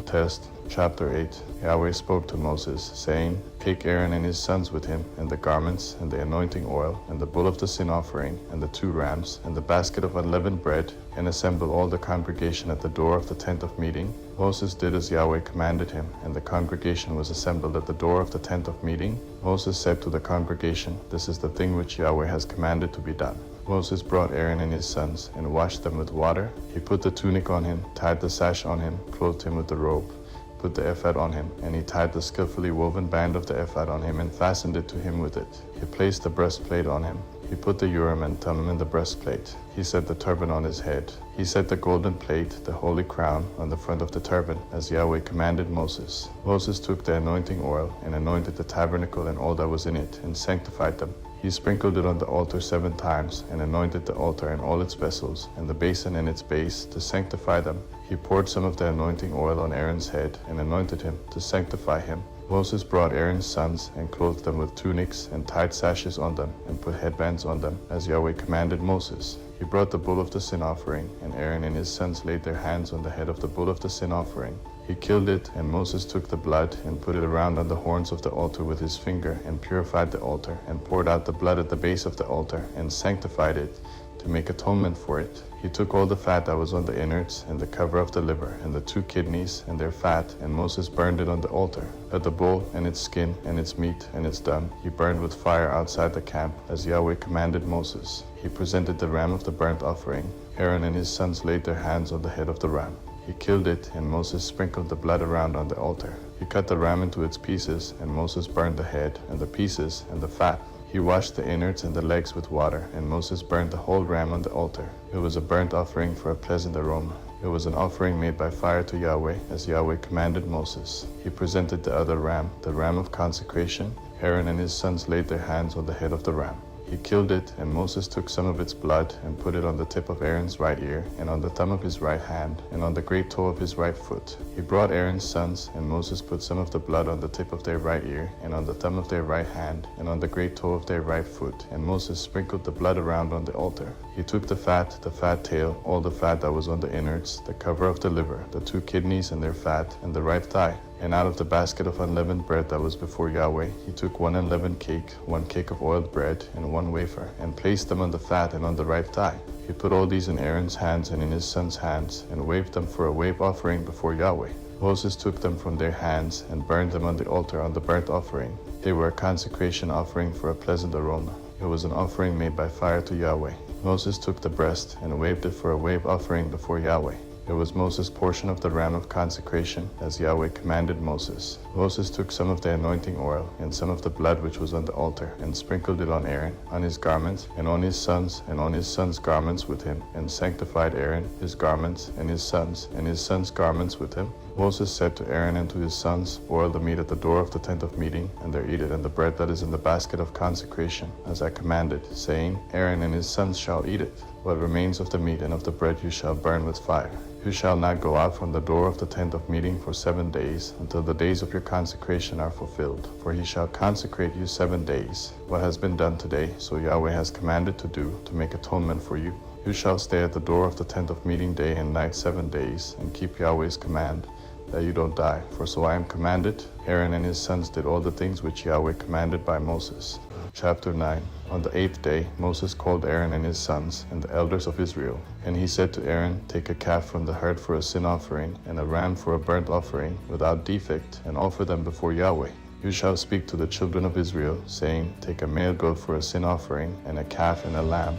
Test, chapter 8. Yahweh spoke to Moses, saying, Take Aaron and his sons with him, and the garments, and the anointing oil, and the bull of the sin offering, and the 2 rams, and the basket of unleavened bread, and assemble all the congregation at the door of the tent of meeting. Moses did as Yahweh commanded him, and the congregation was assembled at the door of the tent of meeting. Moses said to the congregation, This is the thing which Yahweh has commanded to be done. Moses brought Aaron and his sons, and washed them with water. He put the tunic on him, tied the sash on him, clothed him with the robe, put the ephod on him, and he tied the skillfully woven band of the ephod on him, and fastened it to him with it. He placed the breastplate on him. He put the Urim and Thummim in the breastplate. He set the turban on his head. He set the golden plate, the holy crown, on the front of the turban, as Yahweh commanded Moses. Moses took the anointing oil, and anointed the tabernacle and all that was in it, and sanctified them. He sprinkled it on the altar 7 times, and anointed the altar and all its vessels, and the basin and its base, to sanctify them. He poured some of the anointing oil on Aaron's head, and anointed him, to sanctify him. Moses brought Aaron's sons, and clothed them with tunics, and tied sashes on them, and put headbands on them, as Yahweh commanded Moses. He brought the bull of the sin offering, and Aaron and his sons laid their hands on the head of the bull of the sin offering. He killed it, and Moses took the blood, and put it around on the horns of the altar with his finger, and purified the altar, and poured out the blood at the base of the altar, and sanctified it, to make atonement for it. He took all the fat that was on the innards, and the cover of the liver, and the 2 kidneys, and their fat, and Moses burned it on the altar. But the bull, and its skin, and its meat, and its dung, he burned with fire outside the camp, as Yahweh commanded Moses. He presented the ram of the burnt offering. Aaron and his sons laid their hands on the head of the ram. He killed it, and Moses sprinkled the blood around on the altar. He cut the ram into its pieces, and Moses burned the head, and the pieces, and the fat. He washed the innards and the legs with water, and Moses burned the whole ram on the altar. It was a burnt offering for a pleasant aroma. It was an offering made by fire to Yahweh, as Yahweh commanded Moses. He presented the other ram, the ram of consecration. Aaron and his sons laid their hands on the head of the ram. He killed it, and Moses took some of its blood, and put it on the tip of Aaron's right ear, and on the thumb of his right hand, and on the great toe of his right foot. He brought Aaron's sons, and Moses put some of the blood on the tip of their right ear, and on the thumb of their right hand, and on the great toe of their right foot, and Moses sprinkled the blood around on the altar. He took the fat tail, all the fat that was on the innards, the cover of the liver, the 2 kidneys and their fat, and the right thigh. And out of the basket of unleavened bread that was before Yahweh, he took 1 unleavened cake, 1 cake of oiled bread, and 1 wafer, and placed them on the fat and on the right thigh. He put all these in Aaron's hands and in his sons' hands, and waved them for a wave offering before Yahweh. Moses took them from their hands, and burned them on the altar on the burnt offering. They were a consecration offering for a pleasant aroma. It was an offering made by fire to Yahweh. Moses took the breast and waved it for a wave offering before Yahweh. It was Moses' portion of the ram of consecration, as Yahweh commanded Moses. Moses took some of the anointing oil and some of the blood which was on the altar, and sprinkled it on Aaron, on his garments, and on his sons' garments with him, and sanctified Aaron, his garments, and his sons' garments with him. Moses said to Aaron and to his sons, "Boil the meat at the door of the tent of meeting, and there eat it, and the bread that is in the basket of consecration, as I commanded, saying, Aaron and his sons shall eat it. What remains of the meat and of the bread you shall burn with fire. You shall not go out from the door of the tent of meeting for 7 days, until the days of your consecration are fulfilled. For he shall consecrate you 7 days. What has been done today, so Yahweh has commanded to do, to make atonement for you. You shall stay at the door of the tent of meeting day and night 7 days, and keep Yahweh's command, that you don't die. For so I am commanded." Aaron and his sons did all the things which Yahweh commanded by Moses. Chapter 9. On the 8th day, Moses called Aaron and his sons, and the elders of Israel. And he said to Aaron, "Take a calf from the herd for a sin offering, and a ram for a burnt offering, without defect, and offer them before Yahweh. You shall speak to the children of Israel, saying, Take a male goat for a sin offering, and a calf and a lamb,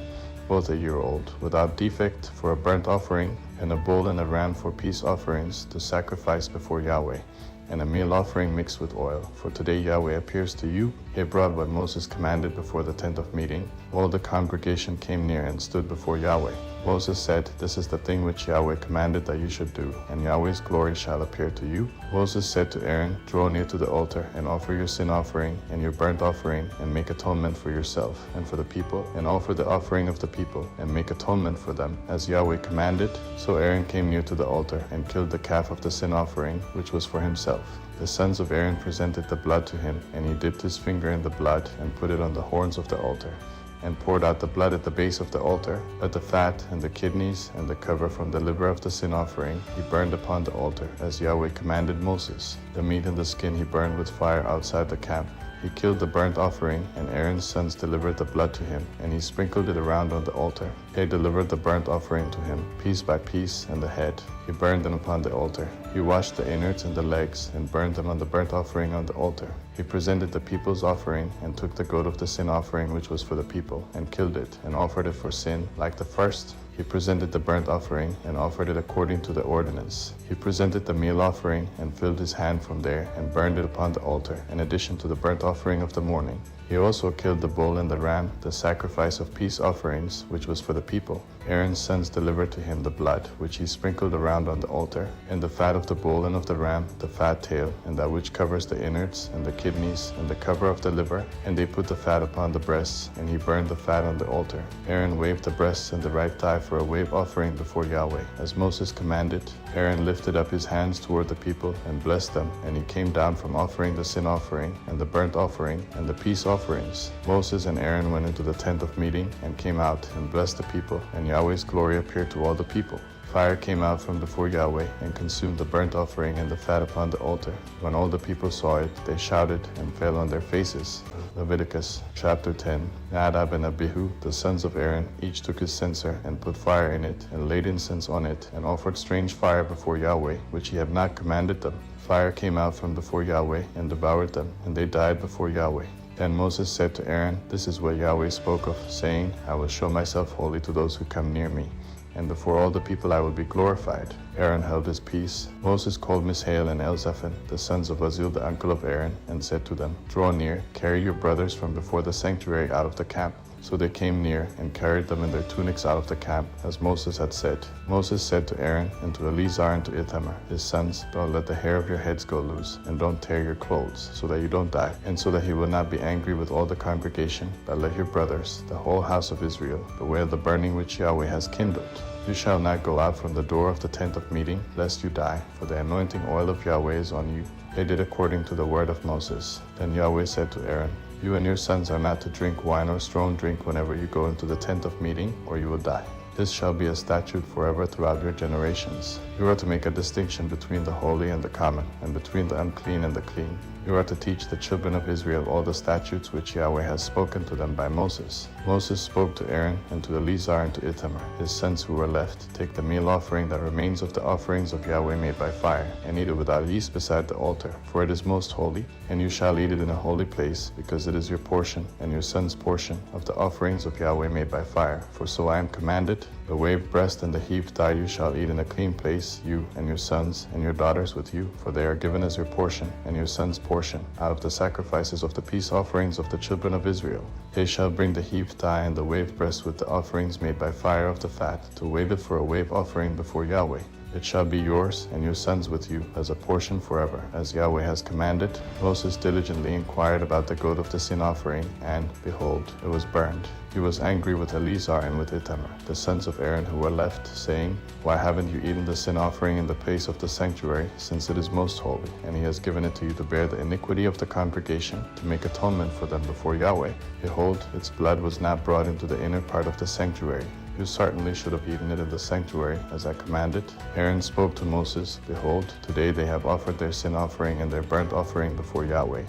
both a year old, without defect, for a burnt offering, and a bull and a ram for peace offerings, to sacrifice before Yahweh, and a meal offering mixed with oil. For today Yahweh appears to you." He brought what Moses commanded before the tent of meeting. All the congregation came near and stood before Yahweh. Moses said, "This is the thing which Yahweh commanded that you should do, and Yahweh's glory shall appear to you." Moses said to Aaron, "Draw near to the altar, and offer your sin offering and your burnt offering, and make atonement for yourself and for the people, and offer the offering of the people, and make atonement for them, as Yahweh commanded." So Aaron came near to the altar, and killed the calf of the sin offering, which was for himself. The sons of Aaron presented the blood to him, and he dipped his finger in the blood, and put it on the horns of the altar, and poured out the blood at the base of the altar. But the fat and the kidneys and the cover from the liver of the sin offering he burned upon the altar, as Yahweh commanded Moses. The meat and the skin he burned with fire outside the camp. He killed the burnt offering, and Aaron's sons delivered the blood to him, and he sprinkled it around on the altar. They delivered the burnt offering to him, piece by piece, and the head. He burned them upon the altar. He washed the innards and the legs, and burned them on the burnt offering on the altar. He presented the people's offering, and took the goat of the sin offering which was for the people, and killed it, and offered it for sin, like the first. He presented the burnt offering, and offered it according to the ordinance. He presented the meal offering, and filled his hand from there, and burned it upon the altar, in addition to the burnt offering of the morning. He also killed the bull and the ram, the sacrifice of peace offerings, which was for the people. Aaron's sons delivered to him the blood, which he sprinkled around on the altar, and the fat of the bull and of the ram, the fat tail, and that which covers the innards, and the kidneys, and the cover of the liver. And they put the fat upon the breasts, and he burned the fat on the altar. Aaron waved the breasts and the right thigh for a wave offering before Yahweh, as Moses commanded. Aaron lifted up his hands toward the people, and blessed them, and he came down from offering the sin offering, and the burnt offering, and the peace offerings. Moses and Aaron went into the tent of meeting, and came out, and blessed the people, and Yahweh's glory appeared to all the people. Fire came out from before Yahweh, and consumed the burnt offering and the fat upon the altar. When all the people saw it, they shouted, and fell on their faces. Leviticus chapter 10. Nadab and Abihu, the sons of Aaron, each took his censer, and put fire in it, and laid incense on it, and offered strange fire before Yahweh, which he had not commanded them. Fire came out from before Yahweh, and devoured them, and they died before Yahweh. Then Moses said to Aaron, "This is what Yahweh spoke of, saying, I will show myself holy to those who come near me, and before all the people I will be glorified." Aaron held his peace. Moses called Mishael and Elzaphan, the sons of Azil, the uncle of Aaron, and said to them, "Draw near, carry your brothers from before the sanctuary out of the camp." So they came near, and carried them in their tunics out of the camp, as Moses had said. Moses said to Aaron, and to Eleazar and to Ithamar, his sons, "Don't let the hair of your heads go loose, and don't tear your clothes, so that you don't die, and so that he will not be angry with all the congregation, but let your brothers, the whole house of Israel, bewail the burning which Yahweh has kindled. You shall not go out from the door of the tent of meeting, lest you die, for the anointing oil of Yahweh is on you." They did according to the word of Moses. Then Yahweh said to Aaron, "You and your sons are not to drink wine or strong drink whenever you go into the tent of meeting, or you will die. This shall be a statute forever throughout your generations. You are to make a distinction between the holy and the common, and between the unclean and the clean. You are to teach the children of Israel all the statutes which Yahweh has spoken to them by Moses. Moses spoke to Aaron and to Eleazar and to Ithamar, his sons who were left, take the meal offering that remains of the offerings of Yahweh made by fire, and eat it without yeast beside the altar, for it is most holy, and you shall eat it in a holy place, because it is your portion and your son's portion of the offerings of Yahweh made by fire. For so I am commanded, the waved breast and the heaved thigh you shall eat in a clean place, you and your sons and your daughters with you, for they are given as your portion and your son's portion, out of the sacrifices of the peace offerings of the children of Israel. They shall bring the heaved thigh and the waved breast with the offerings made by fire of the fat, to wave it for a wave offering before Yahweh. It shall be yours and your sons with you as a portion forever, as Yahweh has commanded. Moses diligently inquired about the goat of the sin offering, and, behold, it was burned. He was angry with Eleazar and with Ithamar, the sons of Aaron who were left, saying, Why haven't you eaten the sin offering in the place of the sanctuary, since it is most holy, and he has given it to you to bear the iniquity of the congregation, to make atonement for them before Yahweh? Behold, its blood was not brought into the inner part of the sanctuary. You certainly should have eaten it in the sanctuary, as I commanded. Aaron spoke to Moses, Behold, today they have offered their sin offering and their burnt offering before Yahweh.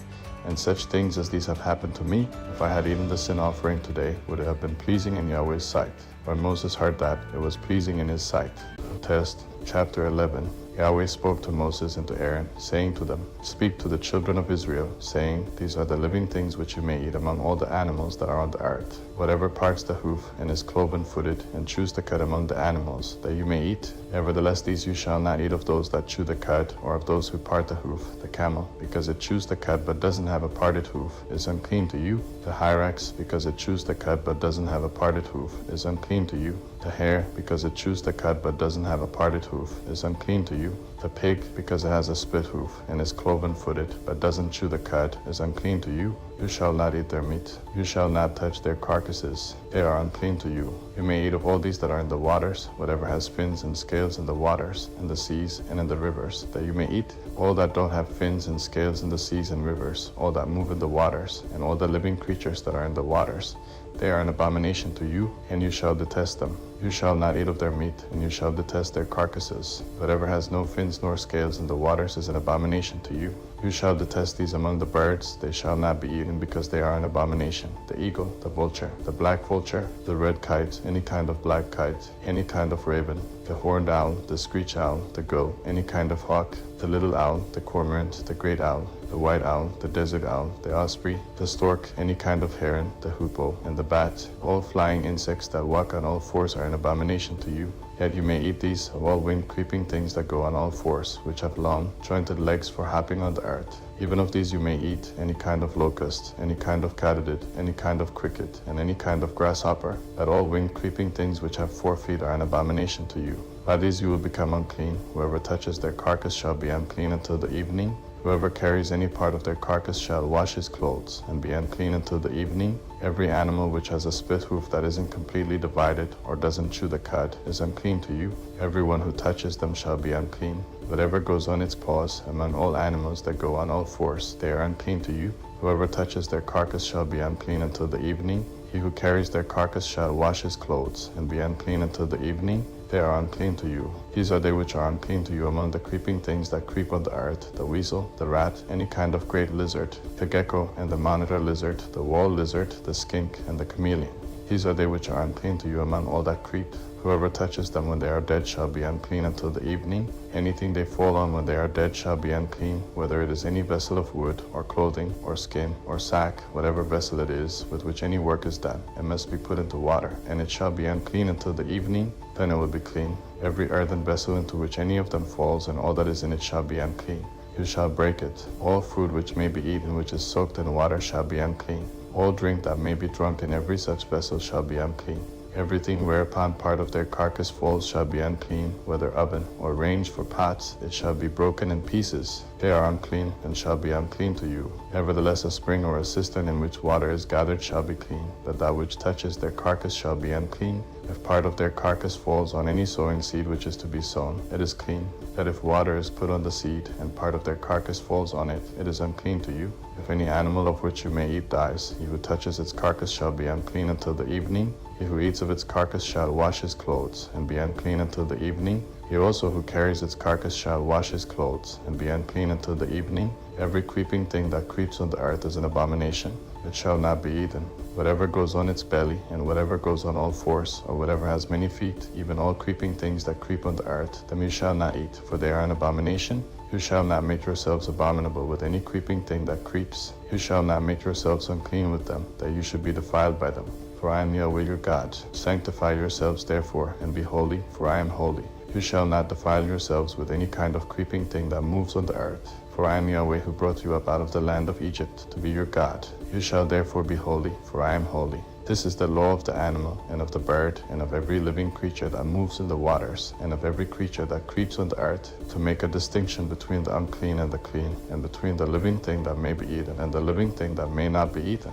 And such things as these have happened to me. If I had eaten the sin offering today, would it have been pleasing in Yahweh's sight? When Moses heard that, it was pleasing in his sight. Test, chapter 11. Yahweh spoke to Moses and to Aaron, saying to them, Speak to the children of Israel, saying, These are the living things which you may eat among all the animals that are on the earth. Whatever parts the hoof and is cloven-footed, and chews the cud among the animals, that you may eat. Nevertheless these you shall not eat of those that chew the cud, or of those who part the hoof. The camel, because it chews the cud but doesn't have a parted hoof, is unclean to you. The hyrax, because it chews the cud but doesn't have a parted hoof, is unclean to you. The hare, because it chews the cud but doesn't have a parted hoof, is unclean to you. The pig, because it has a split hoof and is cloven-footed but doesn't chew the cud, is unclean to you. You shall not eat their meat. You shall not touch their carcasses. They are unclean to you. You may eat of all these that are in the waters, whatever has fins and scales in the waters, in the seas, and in the rivers, that you may eat. All that don't have fins and scales in the seas and rivers, all that move in the waters, and all the living creatures that are in the waters, they are an abomination to you, and you shall detest them. You shall not eat of their meat, and you shall detest their carcasses. Whatever has no fins nor scales in the waters is an abomination to you. You shall detest these among the birds. They shall not be eaten, because they are an abomination. The eagle, the vulture, the black vulture, the red kite, any kind of black kite, any kind of raven, the horned owl, the screech owl, the gull, any kind of hawk, the little owl, the cormorant, the great owl, the white owl, the desert owl, the osprey, the stork, any kind of heron, the hoopoe, and the bat. All flying insects that walk on all fours are an abomination to you. Yet you may eat these of all winged creeping things that go on all fours, which have long, jointed legs for hopping on the earth. Even of these you may eat, any kind of locust, any kind of katydid, any kind of cricket, and any kind of grasshopper. That all winged creeping things which have 4 feet are an abomination to you. By these you will become unclean. Whoever touches their carcass shall be unclean until the evening. Whoever carries any part of their carcass shall wash his clothes, and be unclean until the evening. Every animal which has a split hoof that isn't completely divided, or doesn't chew the cud, is unclean to you. Everyone who touches them shall be unclean. Whatever goes on its paws, among all animals that go on all fours, they are unclean to you. Whoever touches their carcass shall be unclean until the evening. He who carries their carcass shall wash his clothes, and be unclean until the evening. They are unclean to you. These are they which are unclean to you among the creeping things that creep on the earth, the weasel, the rat, any kind of great lizard, the gecko and the monitor lizard, the wall lizard, the skink, and the chameleon. These are they which are unclean to you among all that creep. Whoever touches them when they are dead shall be unclean until the evening. Anything they fall on when they are dead shall be unclean, whether it is any vessel of wood, or clothing, or skin, or sack, whatever vessel it is with which any work is done. It must be put into water, and it shall be unclean until the evening. Then it will be clean. Every earthen vessel into which any of them falls, and all that is in it shall be unclean. You shall break it. All food which may be eaten which is soaked in water shall be unclean. All drink that may be drunk in every such vessel shall be unclean. Everything whereupon part of their carcass falls shall be unclean, whether oven or range for pots, it shall be broken in pieces. They are unclean, and shall be unclean to you. Nevertheless a spring or a cistern in which water is gathered shall be clean, but that which touches their carcass shall be unclean. If part of their carcass falls on any sowing seed which is to be sown, it is clean. That if water is put on the seed, and part of their carcass falls on it, it is unclean to you. If any animal of which you may eat dies, he who touches its carcass shall be unclean until the evening. He who eats of its carcass shall wash his clothes, and be unclean until the evening. He also who carries its carcass shall wash his clothes, and be unclean until the evening. Every creeping thing that creeps on the earth is an abomination. It shall not be eaten. Whatever goes on its belly, and whatever goes on all fours, or whatever has many feet, even all creeping things that creep on the earth, them you shall not eat, for they are an abomination. You shall not make yourselves abominable with any creeping thing that creeps. You shall not make yourselves unclean with them, that you should be defiled by them. For I am Yahweh your God. Sanctify yourselves therefore, and be holy, for I am holy. You shall not defile yourselves with any kind of creeping thing that moves on the earth. For I am Yahweh who brought you up out of the land of Egypt to be your God. You shall therefore be holy, for I am holy. This is the law of the animal, and of the bird, and of every living creature that moves in the waters, and of every creature that creeps on the earth, to make a distinction between the unclean and the clean, and between the living thing that may be eaten, and the living thing that may not be eaten.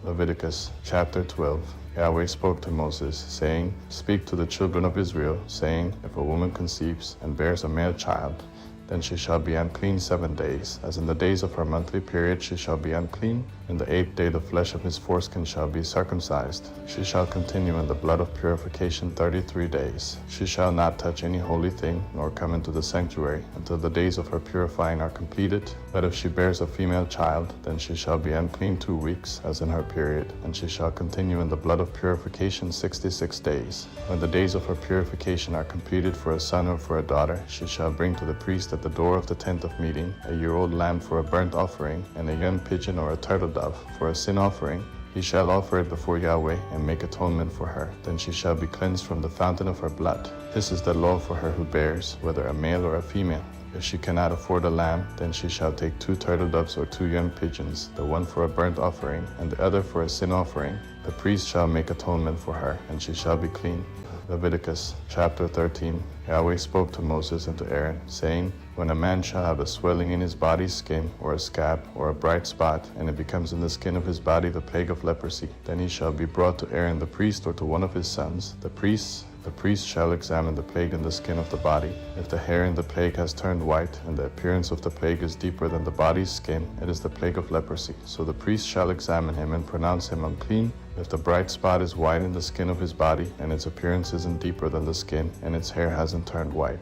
Leviticus chapter 12. Yahweh spoke to Moses, saying, Speak to the children of Israel, saying, If a woman conceives and bears a male child, then she shall be unclean 7 days. As in the days of her monthly period she shall be unclean. In the 8th day the flesh of his foreskin shall be circumcised. She shall continue in the blood of purification 33 days. She shall not touch any holy thing, nor come into the sanctuary, until the days of her purifying are completed. But if she bears a female child, then she shall be unclean 2 weeks, as in her period, and she shall continue in the blood of purification 66 days. When the days of her purification are completed for a son or for a daughter, she shall bring to the priest at the door of the tent of meeting a year-old lamb for a burnt offering, and a young pigeon or a turtle dove for a sin offering. He shall offer it before Yahweh and make atonement for her. Then she shall be cleansed from the fountain of her blood. This is the law for her who bears, whether a male or a female. If she cannot afford a lamb, then she shall take 2 turtle doves or 2 young pigeons, the one for a burnt offering, and the other for a sin offering. The priest shall make atonement for her, and she shall be clean. Leviticus chapter 13. Yahweh spoke to Moses and to Aaron, saying, When a man shall have a swelling in his body's skin, or a scab, or a bright spot, and it becomes in the skin of his body the plague of leprosy, then he shall be brought to Aaron the priest or to one of his sons. The priest shall examine the plague in the skin of the body. If the hair in the plague has turned white, and the appearance of the plague is deeper than the body's skin, it is the plague of leprosy. So the priest shall examine him and pronounce him unclean. If the bright spot is white in the skin of his body, and its appearance isn't deeper than the skin, and its hair hasn't turned white,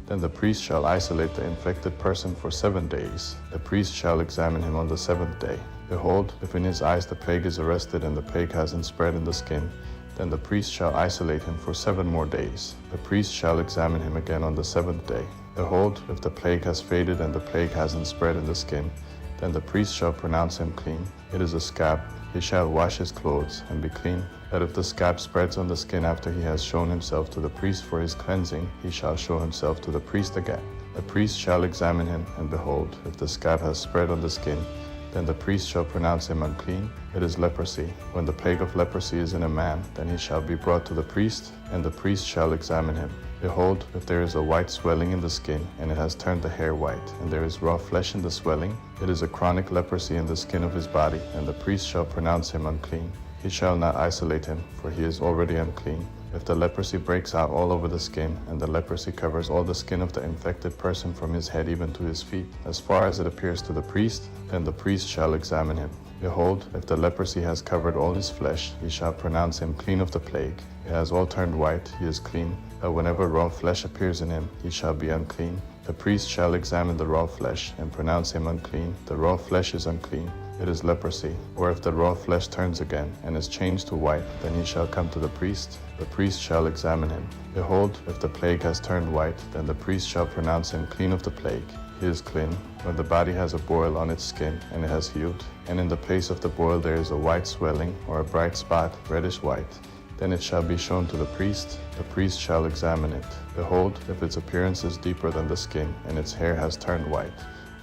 then the priest shall isolate the infected person for 7 days. The priest shall examine him on the 7th day. Behold, if in his eyes the plague is arrested and the plague hasn't spread in the skin, then the priest shall isolate him for 7 more days. The priest shall examine him again on the 7th day. Behold, if the plague has faded and the plague hasn't spread in the skin, then the priest shall pronounce him clean. It is a scab. He shall wash his clothes and be clean. But if the scab spreads on the skin after he has shown himself to the priest for his cleansing, he shall show himself to the priest again. The priest shall examine him, and behold, if the scab has spread on the skin, then the priest shall pronounce him unclean. It is leprosy. When the plague of leprosy is in a man, then he shall be brought to the priest, and the priest shall examine him. Behold, if there is a white swelling in the skin, and it has turned the hair white, and there is raw flesh in the swelling, it is a chronic leprosy in the skin of his body, and the priest shall pronounce him unclean. He shall not isolate him, for he is already unclean. If the leprosy breaks out all over the skin, and the leprosy covers all the skin of the infected person from his head even to his feet, as far as it appears to the priest, then the priest shall examine him. Behold, if the leprosy has covered all his flesh, he shall pronounce him clean of the plague. It has all turned white, he is clean. But whenever raw flesh appears in him, he shall be unclean. The priest shall examine the raw flesh, and pronounce him unclean. The raw flesh is unclean. It is leprosy. Or if the raw flesh turns again, and is changed to white, then he shall come to the priest. The priest shall examine him. Behold, if the plague has turned white, then the priest shall pronounce him clean of the plague. He is clean. When the body has a boil on its skin, and it has healed, and in the place of the boil there is a white swelling, or a bright spot, reddish white, then it shall be shown to the priest. The priest shall examine it. Behold, if its appearance is deeper than the skin, and its hair has turned white,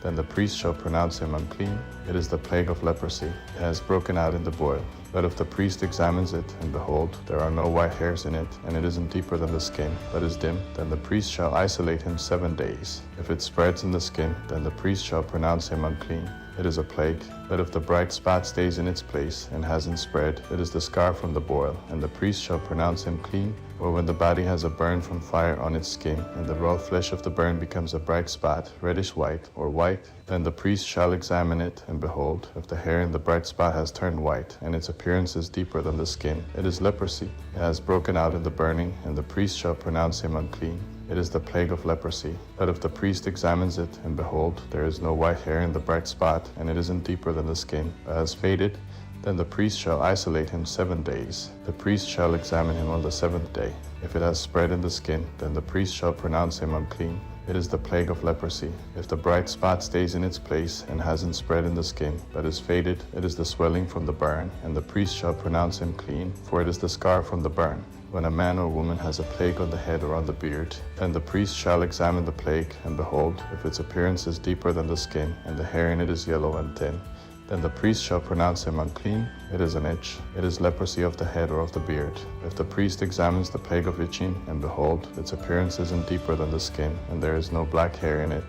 then the priest shall pronounce him unclean. It is the plague of leprosy. It has broken out in the boil. But if the priest examines it, and behold, there are no white hairs in it, and it isn't deeper than the skin, but is dim, then the priest shall isolate him 7 days. If it spreads in the skin, then the priest shall pronounce him unclean. It is a plague. But if the bright spot stays in its place and hasn't spread, it is the scar from the boil, and the priest shall pronounce him clean. Or when the body has a burn from fire on its skin, and the raw flesh of the burn becomes a bright spot, reddish white, or white, then the priest shall examine it, and behold, if the hair in the bright spot has turned white, and its appearance is deeper than the skin, it is leprosy. It has broken out in the burning, and the priest shall pronounce him unclean. it is the plague of leprosy. But if the priest examines it, and behold, there is no white hair in the bright spot, and it isn't deeper than the skin, but has faded, then the priest shall isolate him 7 days. The priest shall examine him on the 7th day. If it has spread in the skin, then the priest shall pronounce him unclean. It is the plague of leprosy. If the bright spot stays in its place and hasn't spread in the skin, but is faded, it is the swelling from the burn, and the priest shall pronounce him clean, for it is the scar from the burn. When a man or woman has a plague on the head or on the beard, then the priest shall examine the plague, and behold, if its appearance is deeper than the skin, and the hair in it is yellow and thin, then the priest shall pronounce him unclean. It is an itch. It is leprosy of the head or of the beard. If the priest examines the plague of itching, and behold, its appearance isn't deeper than the skin, and there is no black hair in it,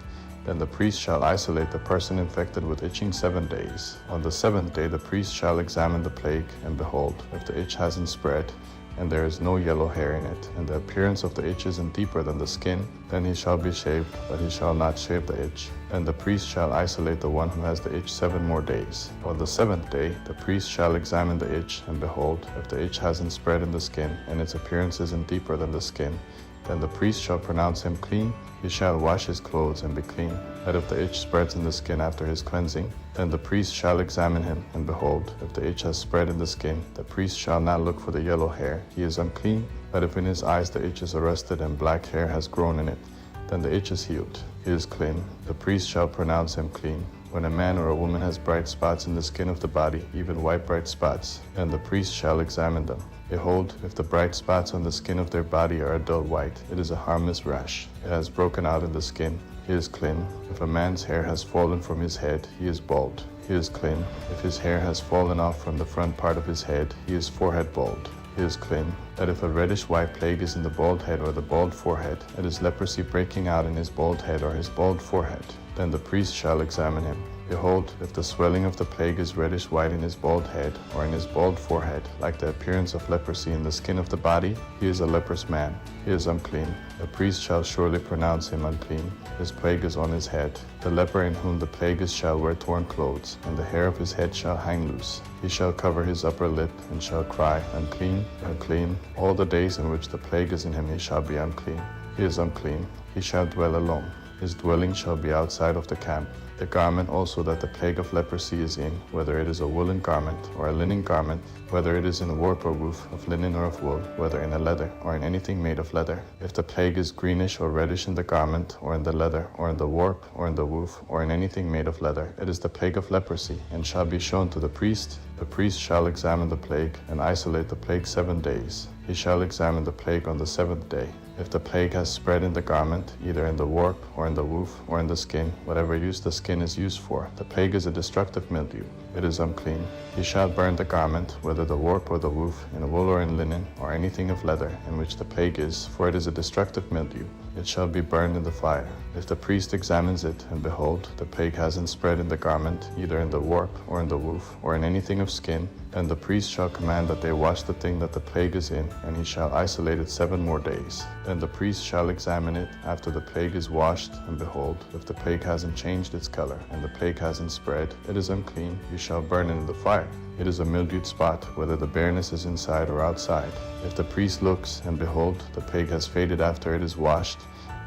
then the priest shall isolate the person infected with itching 7 days. On the 7th day the priest shall examine the plague, and behold, if the itch hasn't spread, and there is no yellow hair in it, and the appearance of the itch isn't deeper than the skin, then he shall be shaved, but he shall not shave the itch. Then the priest shall isolate the one who has the itch 7 more days. On the 7th day the priest shall examine the itch, and behold, if the itch hasn't spread in the skin, and its appearance isn't deeper than the skin, then the priest shall pronounce him clean. He shall wash his clothes and be clean. But if the itch spreads in the skin after his cleansing, then the priest shall examine him, and behold, if the itch has spread in the skin, the priest shall not look for the yellow hair. He is unclean. But if in his eyes the itch is arrested and black hair has grown in it, then the itch is healed. He is clean. The priest shall pronounce him clean. When a man or a woman has bright spots in the skin of the body, even white bright spots, then the priest shall examine them. Behold, if the bright spots on the skin of their body are a dull white, it is a harmless rash. It has broken out in the skin. He is clean. If a man's hair has fallen from his head, he is bald. He is clean. If his hair has fallen off from the front part of his head, he is forehead bald. He is clean. That if a reddish-white plague is in the bald head or the bald forehead, it is leprosy breaking out in his bald head or his bald forehead, then the priest shall examine him. Behold, if the swelling of the plague is reddish-white in his bald head or in his bald forehead, like the appearance of leprosy in the skin of the body, he is a leprous man. He is unclean. The priest shall surely pronounce him unclean. His plague is on his head. The leper in whom the plague is shall wear torn clothes, and the hair of his head shall hang loose. He shall cover his upper lip, and shall cry, unclean, unclean. All the days in which the plague is in him he shall be unclean. He is unclean. He shall dwell alone. His dwelling shall be outside of the camp. The garment also that the plague of leprosy is in, whether it is a woolen garment or a linen garment, whether it is in warp or woof, of linen or of wool, whether in a leather or in anything made of leather. If the plague is greenish or reddish in the garment, or in the leather, or in the warp, or in the woof, or in anything made of leather, it is the plague of leprosy, and shall be shown to the priest. The priest shall examine the plague, and isolate the plague 7 days. He shall examine the plague on the 7th day. If the plague has spread in the garment, either in the warp, or in the woof, or in the skin, whatever use the skin is used for, the plague is a destructive mildew. It is unclean. He shall burn the garment, whether the warp or the woof, in wool or in linen, or anything of leather, in which the plague is, for it is a destructive mildew. It shall be burned in the fire. If the priest examines it, and behold, the plague hasn't spread in the garment, either in the warp, or in the woof, or in anything of skin, then the priest shall command that they wash the thing that the plague is in, and he shall isolate it 7 more days. Then the priest shall examine it after the plague is washed, and behold, if the plague hasn't changed its color, and the plague hasn't spread, it is unclean. You shall burn it in the fire. It is a mildewed spot, whether the bareness is inside or outside. If the priest looks, and behold, the plague has faded after it is washed,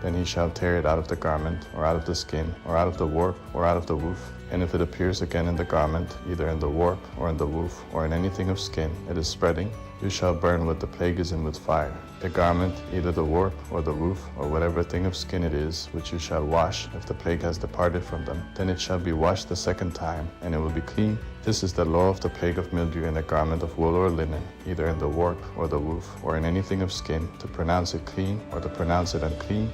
then he shall tear it out of the garment, or out of the skin, or out of the warp, or out of the woof. And if it appears again in the garment, either in the warp, or in the woof, or in anything of skin, it is spreading, you shall burn what the plague is in with fire. The garment, either the warp, or the woof, or whatever thing of skin it is, which you shall wash, if the plague has departed from them, then it shall be washed the 2nd time, and it will be clean. This is the law of the plague of mildew in a garment of wool or linen, either in the warp, or the woof, or in anything of skin, to pronounce it clean, or to pronounce it unclean.